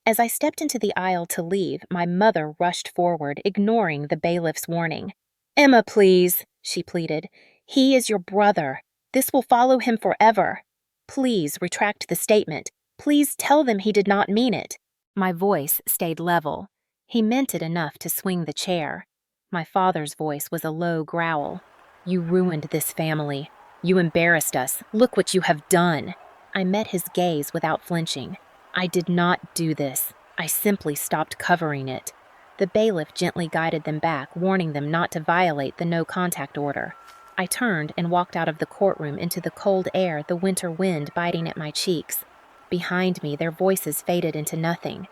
As I stepped into the aisle to leave, my mother rushed forward, ignoring the bailiff's warning. "Emma, please," she pleaded. "He is your brother. This will follow him forever. Please retract the statement. Please tell them he did not mean it." My voice stayed level. He meant it enough to swing the chair. My father's voice was a low growl. "You ruined this family. You embarrassed us. Look what you have done." I met his gaze without flinching. "I did not do this. I simply stopped covering it." The bailiff gently guided them back, warning them not to violate the no-contact order. I turned and walked out of the courtroom into the cold air, the winter wind biting at my cheeks. Behind me, their voices faded into nothing.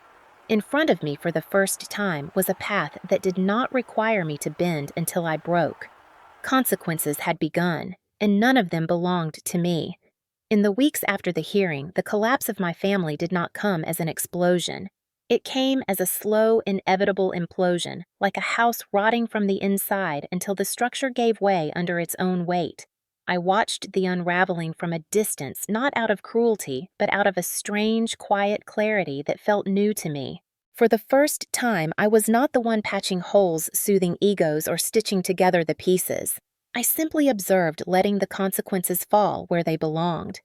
In front of me, for the first time, was a path that did not require me to bend until I broke. Consequences had begun, and none of them belonged to me. In the weeks after the hearing, the collapse of my family did not come as an explosion. It came as a slow, inevitable implosion, like a house rotting from the inside until the structure gave way under its own weight. I watched the unraveling from a distance, not out of cruelty, but out of a strange, quiet clarity that felt new to me. For the first time, I was not the one patching holes, soothing egos, or stitching together the pieces. I simply observed, letting the consequences fall where they belonged.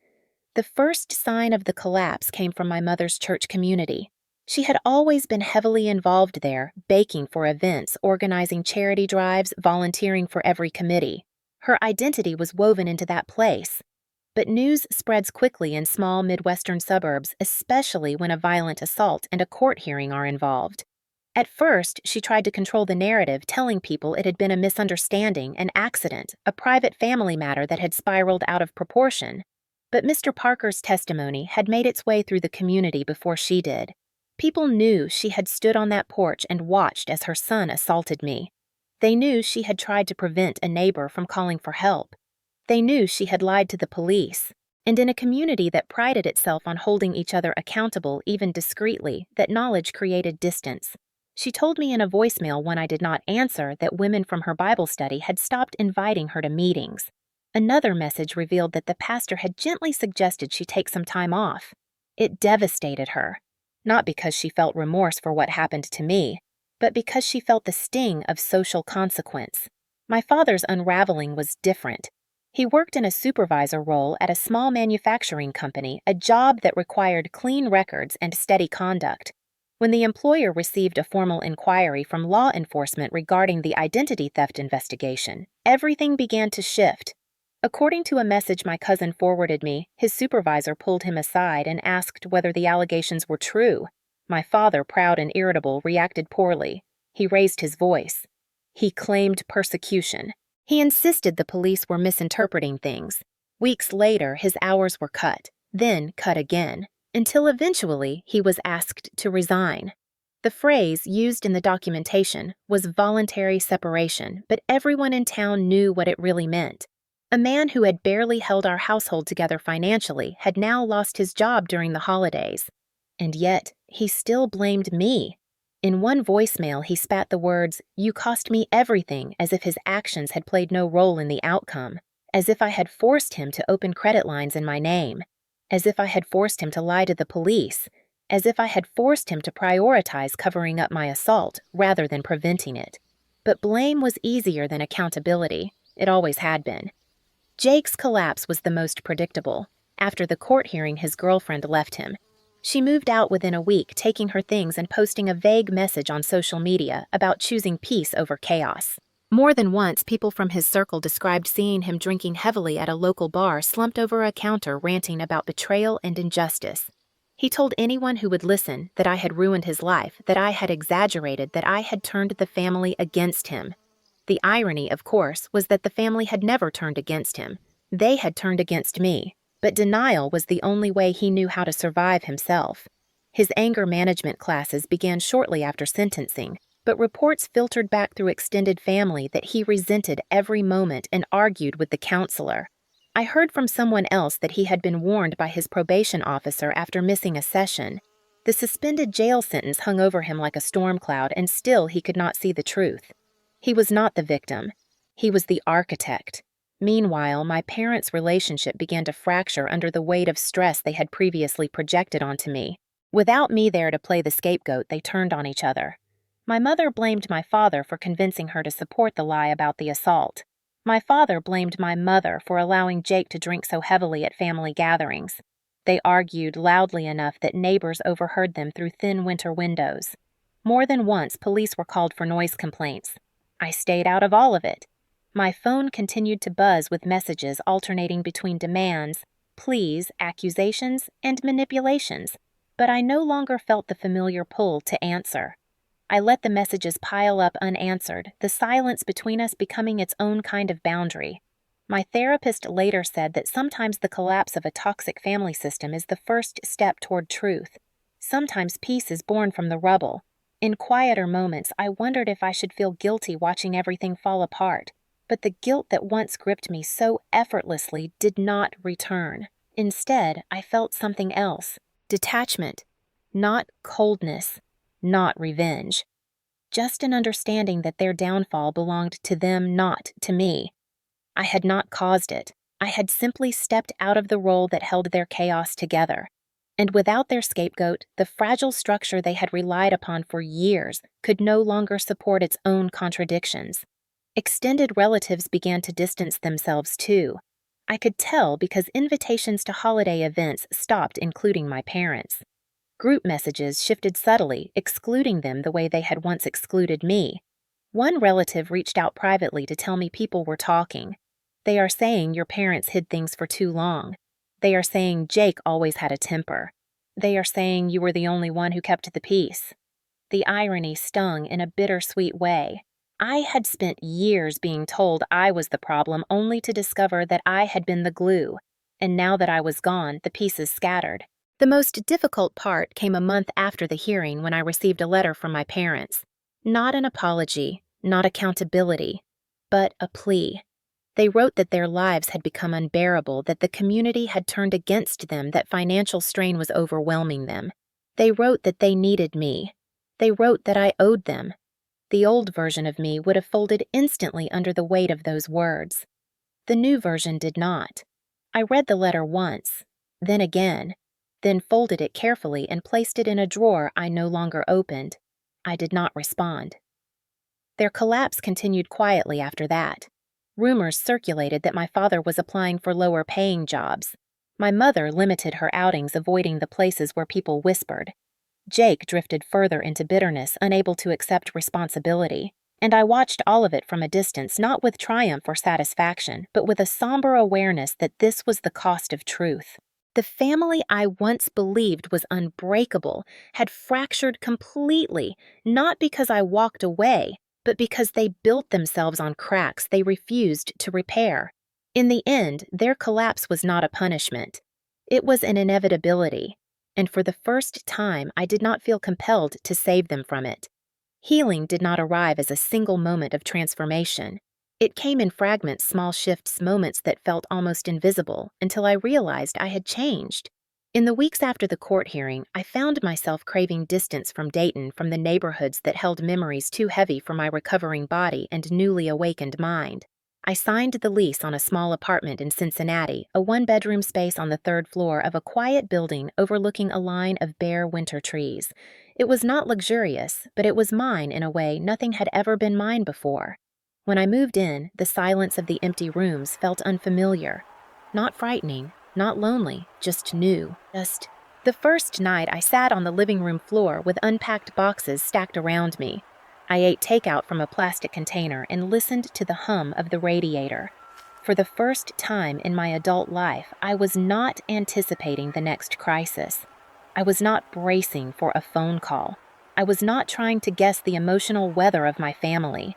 The first sign of the collapse came from my mother's church community. She had always been heavily involved there, baking for events, organizing charity drives, volunteering for every committee. Her identity was woven into that place. But news spreads quickly in small Midwestern suburbs, especially when a violent assault and a court hearing are involved. At first, she tried to control the narrative, telling people it had been a misunderstanding, an accident, a private family matter that had spiraled out of proportion. But Mr. Parker's testimony had made its way through the community before she did. People knew she had stood on that porch and watched as her son assaulted me. They knew she had tried to prevent a neighbor from calling for help. They knew she had lied to the police. And in a community that prided itself on holding each other accountable, even discreetly, that knowledge created distance. She told me in a voicemail when I did not answer that women from her Bible study had stopped inviting her to meetings. Another message revealed that the pastor had gently suggested she take some time off. It devastated her. Not because she felt remorse for what happened to me, but because she felt the sting of social consequence. My father's unraveling was different. He worked in a supervisor role at a small manufacturing company, a job that required clean records and steady conduct. When the employer received a formal inquiry from law enforcement regarding the identity theft investigation, everything began to shift. According to a message my cousin forwarded me, his supervisor pulled him aside and asked whether the allegations were true. My father, proud and irritable, reacted poorly. He raised his voice. He claimed persecution. He insisted the police were misinterpreting things. Weeks later, his hours were cut, then cut again, until eventually he was asked to resign. The phrase used in the documentation was voluntary separation, but everyone in town knew what it really meant. A man who had barely held our household together financially had now lost his job during the holidays. And yet, he still blamed me. In one voicemail, he spat the words, "You cost me everything," as if his actions had played no role in the outcome, as if I had forced him to open credit lines in my name, as if I had forced him to lie to the police, as if I had forced him to prioritize covering up my assault rather than preventing it. But blame was easier than accountability. It always had been. Jake's collapse was the most predictable. After the court hearing, his girlfriend left him. She moved out within a week, taking her things and posting a vague message on social media about choosing peace over chaos. More than once, people from his circle described seeing him drinking heavily at a local bar, slumped over a counter, ranting about betrayal and injustice. He told anyone who would listen that I had ruined his life, that I had exaggerated, that I had turned the family against him. The irony, of course, was that the family had never turned against him. They had turned against me, but denial was the only way he knew how to survive himself. His anger management classes began shortly after sentencing. but reports filtered back through extended family that he resented every moment and argued with the counselor. I heard from someone else that he had been warned by his probation officer after missing a session. The suspended jail sentence hung over him like a storm cloud, and still he could not see the truth. He was not the victim. He was the architect. Meanwhile, my parents' relationship began to fracture under the weight of stress they had previously projected onto me. Without me there to play the scapegoat, they turned on each other. My mother blamed my father for convincing her to support the lie about the assault. My father blamed my mother for allowing Jake to drink so heavily at family gatherings. They argued loudly enough that neighbors overheard them through thin winter windows. More than once, police were called for noise complaints. I stayed out of all of it. My phone continued to buzz with messages alternating between demands, pleas, accusations, and manipulations, but I no longer felt the familiar pull to answer. I let the messages pile up unanswered, the silence between us becoming its own kind of boundary. My therapist later said that sometimes the collapse of a toxic family system is the first step toward truth. Sometimes peace is born from the rubble. In quieter moments, I wondered if I should feel guilty watching everything fall apart, but the guilt that once gripped me so effortlessly did not return. Instead, I felt something else: detachment, not coldness, not revenge. Just an understanding that their downfall belonged to them, not to me. I had not caused it. I had simply stepped out of the role that held their chaos together. And without their scapegoat, the fragile structure they had relied upon for years could no longer support its own contradictions. Extended relatives began to distance themselves too. I could tell because invitations to holiday events stopped including my parents. Group messages shifted subtly, excluding them the way they had once excluded me. One relative reached out privately to tell me people were talking. They are saying your parents hid things for too long. They are saying Jake always had a temper. They are saying you were the only one who kept the peace. The irony stung in a bittersweet way. I had spent years being told I was the problem only to discover that I had been the glue. And now that I was gone, the pieces scattered. The most difficult part came a month after the hearing when I received a letter from my parents. Not an apology, not accountability, but a plea. They wrote that their lives had become unbearable, that the community had turned against them, that financial strain was overwhelming them. They wrote that they needed me. They wrote that I owed them. The old version of me would have folded instantly under the weight of those words. The new version did not. I read the letter once, then again, then folded it carefully and placed it in a drawer I no longer opened. I did not respond. Their collapse continued quietly after that. Rumors circulated that my father was applying for lower-paying jobs. My mother limited her outings, avoiding the places where people whispered. Jake drifted further into bitterness, unable to accept responsibility. And I watched all of it from a distance, not with triumph or satisfaction, but with a somber awareness that this was the cost of truth. The family I once believed was unbreakable had fractured completely, not because I walked away, but because they built themselves on cracks they refused to repair. In the end, their collapse was not a punishment. It was an inevitability, and for the first time I did not feel compelled to save them from it. Healing did not arrive as a single moment of transformation. It came in fragments, small shifts, moments that felt almost invisible, until I realized I had changed. In the weeks after the court hearing, I found myself craving distance from Dayton, from the neighborhoods that held memories too heavy for my recovering body and newly awakened mind. I signed the lease on a small apartment in Cincinnati, a one-bedroom space on the third floor of a quiet building overlooking a line of bare winter trees. It was not luxurious, but it was mine in a way nothing had ever been mine before. When I moved in, the silence of the empty rooms felt unfamiliar. Not frightening, not lonely, just new. The first night I sat on the living room floor with unpacked boxes stacked around me. I ate takeout from a plastic container and listened to the hum of the radiator. For the first time in my adult life, I was not anticipating the next crisis. I was not bracing for a phone call. I was not trying to guess the emotional weather of my family.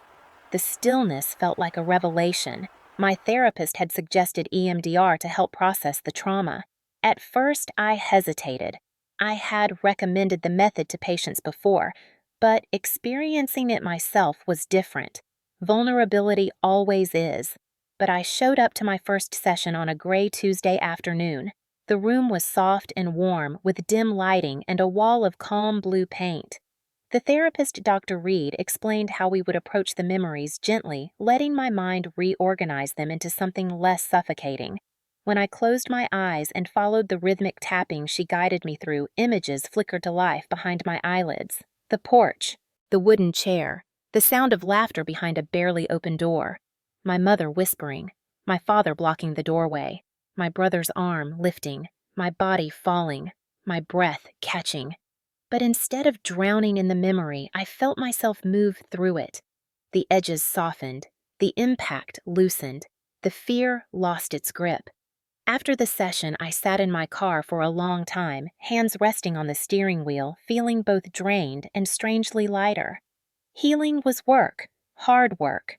The stillness felt like a revelation. My therapist had suggested EMDR to help process the trauma. At first, I hesitated. I had recommended the method to patients before, But experiencing it myself was different. Vulnerability always is. But I showed up to my first session on a gray Tuesday afternoon. The room was soft and warm, with dim lighting and a wall of calm blue paint. The therapist, Dr. Reed, explained how we would approach the memories gently, letting my mind reorganize them into something less suffocating. When I closed my eyes and followed the rhythmic tapping she guided me through, images flickered to life behind my eyelids. The porch, the wooden chair, the sound of laughter behind a barely open door, my mother whispering, my father blocking the doorway, my brother's arm lifting, my body falling, my breath catching. But instead of drowning in the memory, I felt myself move through it. The edges softened, the impact loosened, the fear lost its grip. After the session, I sat in my car for a long time, hands resting on the steering wheel, feeling both drained and strangely lighter. Healing was work, hard work,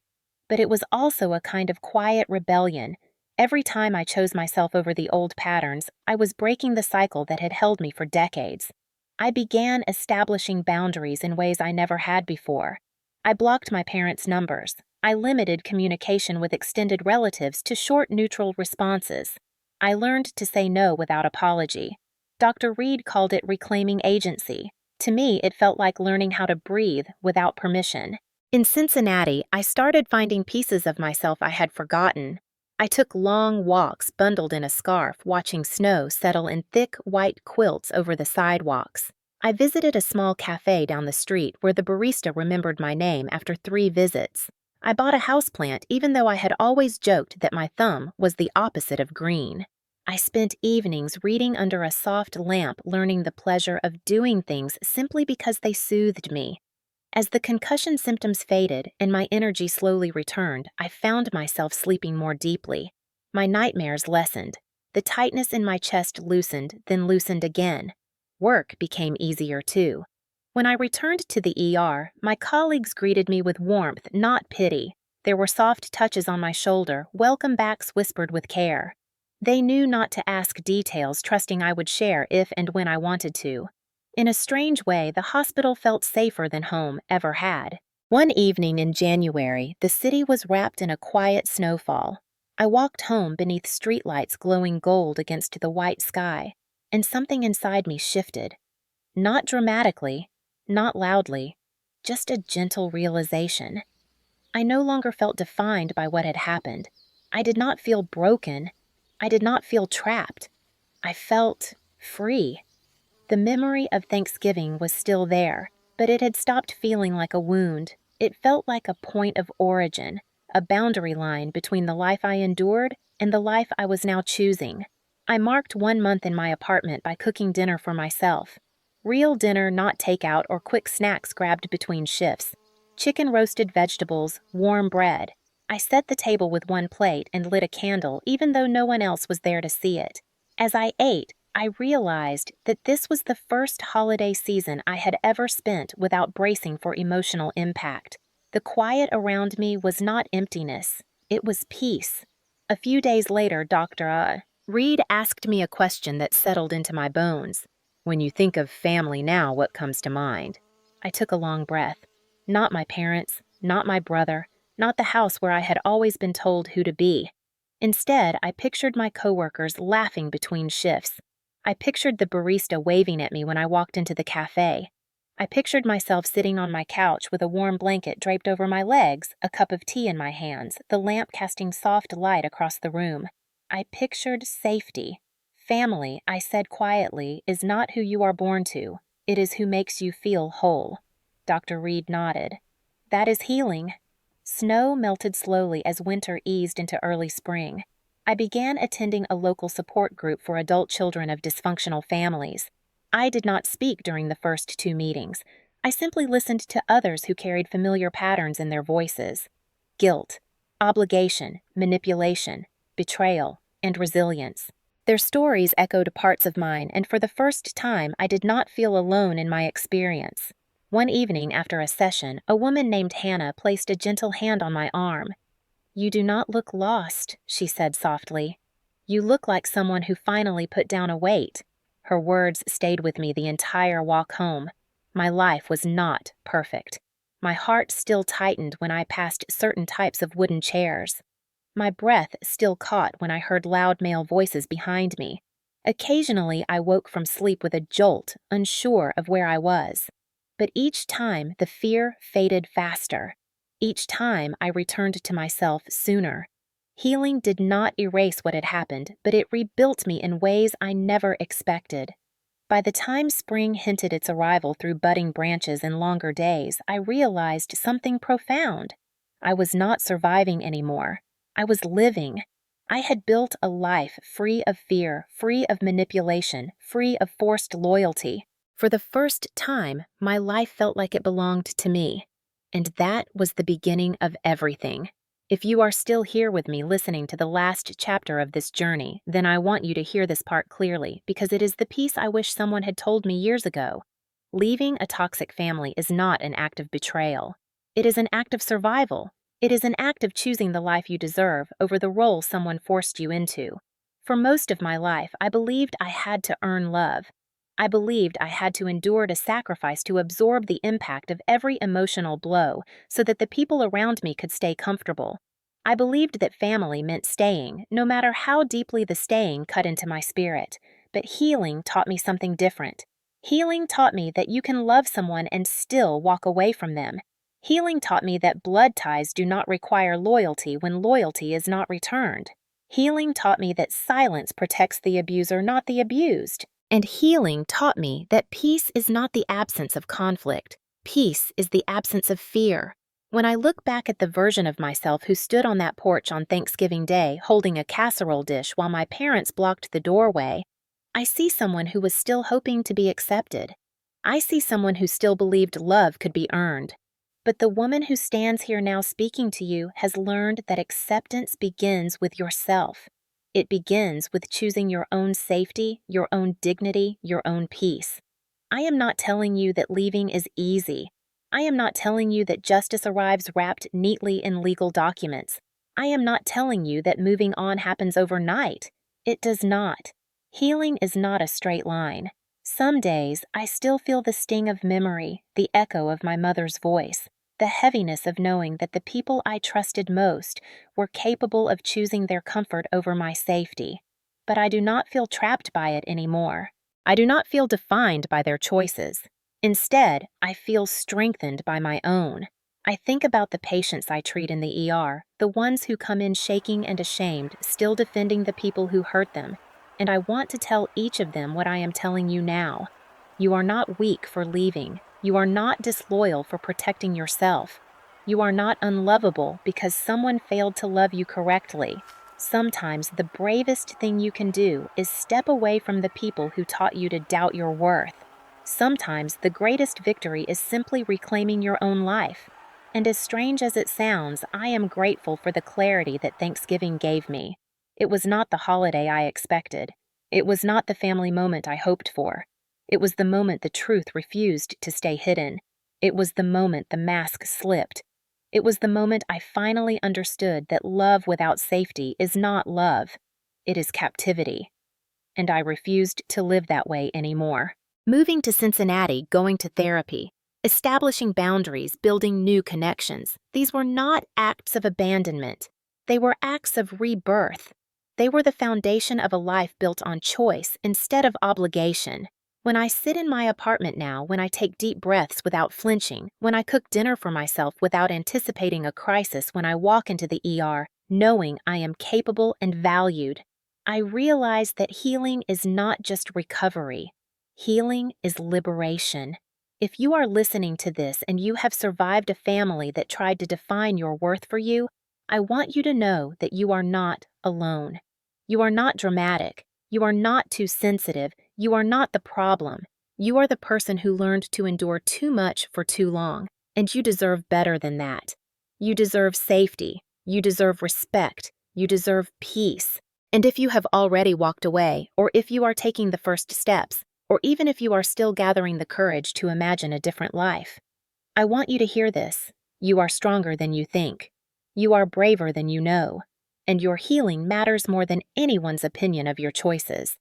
but it was also a kind of quiet rebellion. Every time I chose myself over the old patterns, I was breaking the cycle that had held me for decades. I began establishing boundaries in ways I never had before. I blocked my parents' numbers. I limited communication with extended relatives to short, neutral responses. I learned to say no without apology. Dr. Reed called it reclaiming agency. To me, it felt like learning how to breathe without permission. In Cincinnati, I started finding pieces of myself I had forgotten. I took long walks bundled in a scarf, watching snow settle in thick white quilts over the sidewalks. I visited a small cafe down the street where the barista remembered my name after 3 visits. I bought a houseplant even though I had always joked that my thumb was the opposite of green. I spent evenings reading under a soft lamp, learning the pleasure of doing things simply because they soothed me. As the concussion symptoms faded and my energy slowly returned, I found myself sleeping more deeply. My nightmares lessened. The tightness in my chest loosened, then loosened again. Work became easier too. When I returned to the ER, my colleagues greeted me with warmth, not pity. There were soft touches on my shoulder, welcome backs whispered with care. They knew not to ask details, trusting I would share if and when I wanted to. In a strange way, the hospital felt safer than home ever had. One evening in January, the city was wrapped in a quiet snowfall. I walked home beneath streetlights glowing gold against the white sky, and something inside me shifted. Not dramatically, not loudly, just a gentle realization. I no longer felt defined by what had happened. I did not feel broken. I did not feel trapped. I felt free. The memory of Thanksgiving was still there, but it had stopped feeling like a wound. It felt like a point of origin, a boundary line between the life I endured and the life I was now choosing. I marked 1 month in my apartment by cooking dinner for myself. Real dinner, not takeout or quick snacks grabbed between shifts. Chicken, roasted vegetables, warm bread. I set the table with 1 plate and lit a candle even though no one else was there to see it. As I ate, I realized that this was the first holiday season I had ever spent without bracing for emotional impact. The quiet around me was not emptiness, it was peace. A few days later, Dr. Reed asked me a question that settled into my bones. When you think of family now, what comes to mind? I took a long breath. Not my parents, not my brother, not the house where I had always been told who to be. Instead, I pictured my coworkers laughing between shifts. I pictured the barista waving at me when I walked into the cafe. I pictured myself sitting on my couch with a warm blanket draped over my legs, a cup of tea in my hands, the lamp casting soft light across the room. I pictured safety. Family, I said quietly, is not who you are born to. It is who makes you feel whole. Dr. Reed nodded. That is healing. Snow melted slowly as winter eased into early spring. I began attending a local support group for adult children of dysfunctional families. I did not speak during the first 2 meetings. I simply listened to others who carried familiar patterns in their voices. Guilt, obligation, manipulation, betrayal, and resilience. Their stories echoed parts of mine, and for the first time, I did not feel alone in my experience. One evening after a session, a woman named Hannah placed a gentle hand on my arm. "You do not look lost," she said softly. "You look like someone who finally put down a weight." Her words stayed with me the entire walk home. My life was not perfect. My heart still tightened when I passed certain types of wooden chairs. My breath still caught when I heard loud male voices behind me. Occasionally, I woke from sleep with a jolt, unsure of where I was. But each time, the fear faded faster. Each time, I returned to myself sooner. Healing did not erase what had happened, but it rebuilt me in ways I never expected. By the time spring hinted its arrival through budding branches and longer days, I realized something profound. I was not surviving anymore. I was living. I had built a life free of fear, free of manipulation, free of forced loyalty. For the first time, my life felt like it belonged to me. And that was the beginning of everything. If you are still here with me listening to the last chapter of this journey, then I want you to hear this part clearly, because it is the piece I wish someone had told me years ago. Leaving a toxic family is not an act of betrayal. It is an act of survival. It is an act of choosing the life you deserve over the role someone forced you into. For most of my life, I believed I had to earn love. I believed I had to endure to sacrifice to absorb the impact of every emotional blow so that the people around me could stay comfortable. I believed that family meant staying, no matter how deeply the staying cut into my spirit. But healing taught me something different. Healing taught me that you can love someone and still walk away from them. Healing taught me that blood ties do not require loyalty when loyalty is not returned. Healing taught me that silence protects the abuser, not the abused. And healing taught me that peace is not the absence of conflict. Peace is the absence of fear. When I look back at the version of myself who stood on that porch on Thanksgiving Day holding a casserole dish while my parents blocked the doorway, I see someone who was still hoping to be accepted. I see someone who still believed love could be earned. But the woman who stands here now speaking to you has learned that acceptance begins with yourself. It begins with choosing your own safety, your own dignity, your own peace. I am not telling you that leaving is easy. I am not telling you that justice arrives wrapped neatly in legal documents. I am not telling you that moving on happens overnight. It does not. Healing is not a straight line. Some days, I still feel the sting of memory, the echo of my mother's voice, the heaviness of knowing that the people I trusted most were capable of choosing their comfort over my safety. But I do not feel trapped by it anymore. I do not feel defined by their choices. Instead, I feel strengthened by my own. I think about the patients I treat in the ER, the ones who come in shaking and ashamed, still defending the people who hurt them, and I want to tell each of them what I am telling you now. You are not weak for leaving. You are not disloyal for protecting yourself. You are not unlovable because someone failed to love you correctly. Sometimes the bravest thing you can do is step away from the people who taught you to doubt your worth. Sometimes the greatest victory is simply reclaiming your own life. And as strange as it sounds, I am grateful for the clarity that Thanksgiving gave me. It was not the holiday I expected. It was not the family moment I hoped for. It was the moment the truth refused to stay hidden. It was the moment the mask slipped. It was the moment I finally understood that love without safety is not love. It is captivity. And I refused to live that way anymore. Moving to Cincinnati, going to therapy, establishing boundaries, building new connections, these were not acts of abandonment. They were acts of rebirth. They were the foundation of a life built on choice instead of obligation. When I sit in my apartment now, when I take deep breaths without flinching, when I cook dinner for myself without anticipating a crisis, when I walk into the ER, knowing I am capable and valued, I realize that healing is not just recovery. Healing is liberation. If you are listening to this and you have survived a family that tried to define your worth for you, I want you to know that you are not alone. You are not dramatic. You are not too sensitive. You are not the problem. You are the person who learned to endure too much for too long, and you deserve better than that. You deserve safety. You deserve respect. You deserve peace. And if you have already walked away, or if you are taking the first steps, or even if you are still gathering the courage to imagine a different life, I want you to hear this. You are stronger than you think. You are braver than you know. And your healing matters more than anyone's opinion of your choices.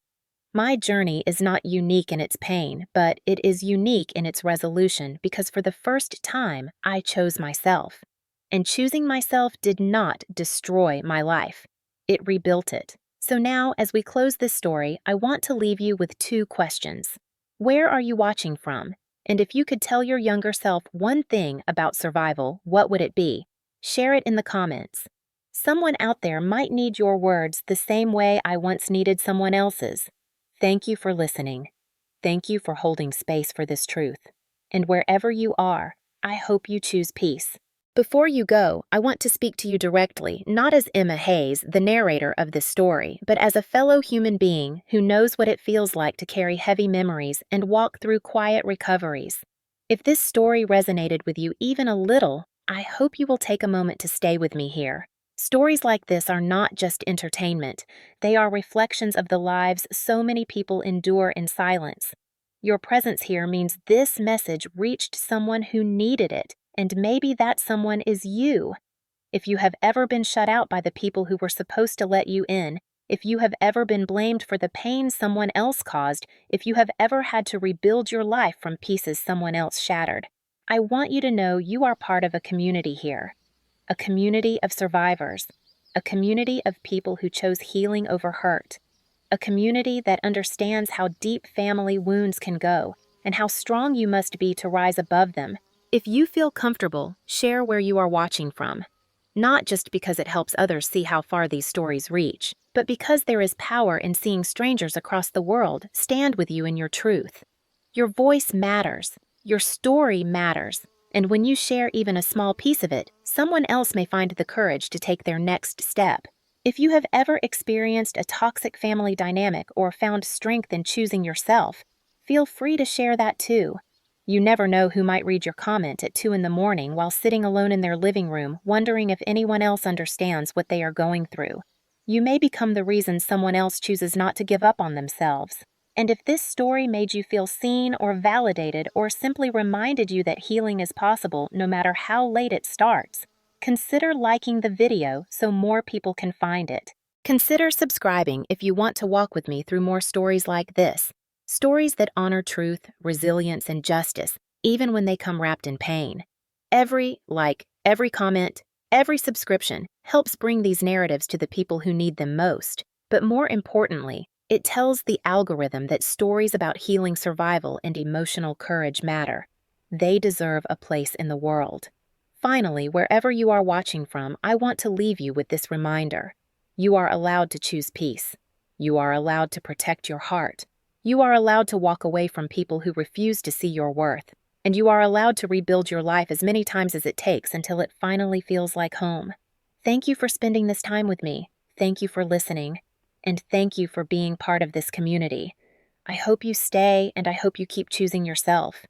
My journey is not unique in its pain, but it is unique in its resolution because for the first time, I chose myself. And choosing myself did not destroy my life. It rebuilt it. So now, as we close this story, I want to leave you with two questions. Where are you watching from? And if you could tell your younger self one thing about survival, what would it be? Share it in the comments. Someone out there might need your words the same way I once needed someone else's. Thank you for listening. Thank you for holding space for this truth. And wherever you are, I hope you choose peace. Before you go, I want to speak to you directly, not as Emma Hayes, the narrator of this story, but as a fellow human being who knows what it feels like to carry heavy memories and walk through quiet recoveries. If this story resonated with you even a little, I hope you will take a moment to stay with me here. Stories like this are not just entertainment, they are reflections of the lives so many people endure in silence. Your presence here means this message reached someone who needed it, and maybe that someone is you. If you have ever been shut out by the people who were supposed to let you in, if you have ever been blamed for the pain someone else caused, if you have ever had to rebuild your life from pieces someone else shattered, I want you to know you are part of a community here. A community of survivors, a community of people who chose healing over hurt, a community that understands how deep family wounds can go and how strong you must be to rise above them. If you feel comfortable, share where you are watching from. Not just because it helps others see how far these stories reach, but because there is power in seeing strangers across the world stand with you in your truth. Your voice matters. Your story matters. And when you share even a small piece of it, someone else may find the courage to take their next step. If you have ever experienced a toxic family dynamic or found strength in choosing yourself, feel free to share that too. You never know who might read your comment at 2 in the morning while sitting alone in their living room, wondering if anyone else understands what they are going through. You may become the reason someone else chooses not to give up on themselves. And if this story made you feel seen or validated or simply reminded you that healing is possible no matter how late it starts, consider liking the video so more people can find it. Consider subscribing if you want to walk with me through more stories like this. Stories that honor truth, resilience, and justice, even when they come wrapped in pain. Every like, every comment, every subscription helps bring these narratives to the people who need them most. But more importantly, it tells the algorithm that stories about healing survival and emotional courage matter. They deserve a place in the world. Finally, wherever you are watching from, I want to leave you with this reminder. You are allowed to choose peace. You are allowed to protect your heart. You are allowed to walk away from people who refuse to see your worth. And you are allowed to rebuild your life as many times as it takes until it finally feels like home. Thank you for spending this time with me. Thank you for listening. And thank you for being part of this community. I hope you stay, and I hope you keep choosing yourself.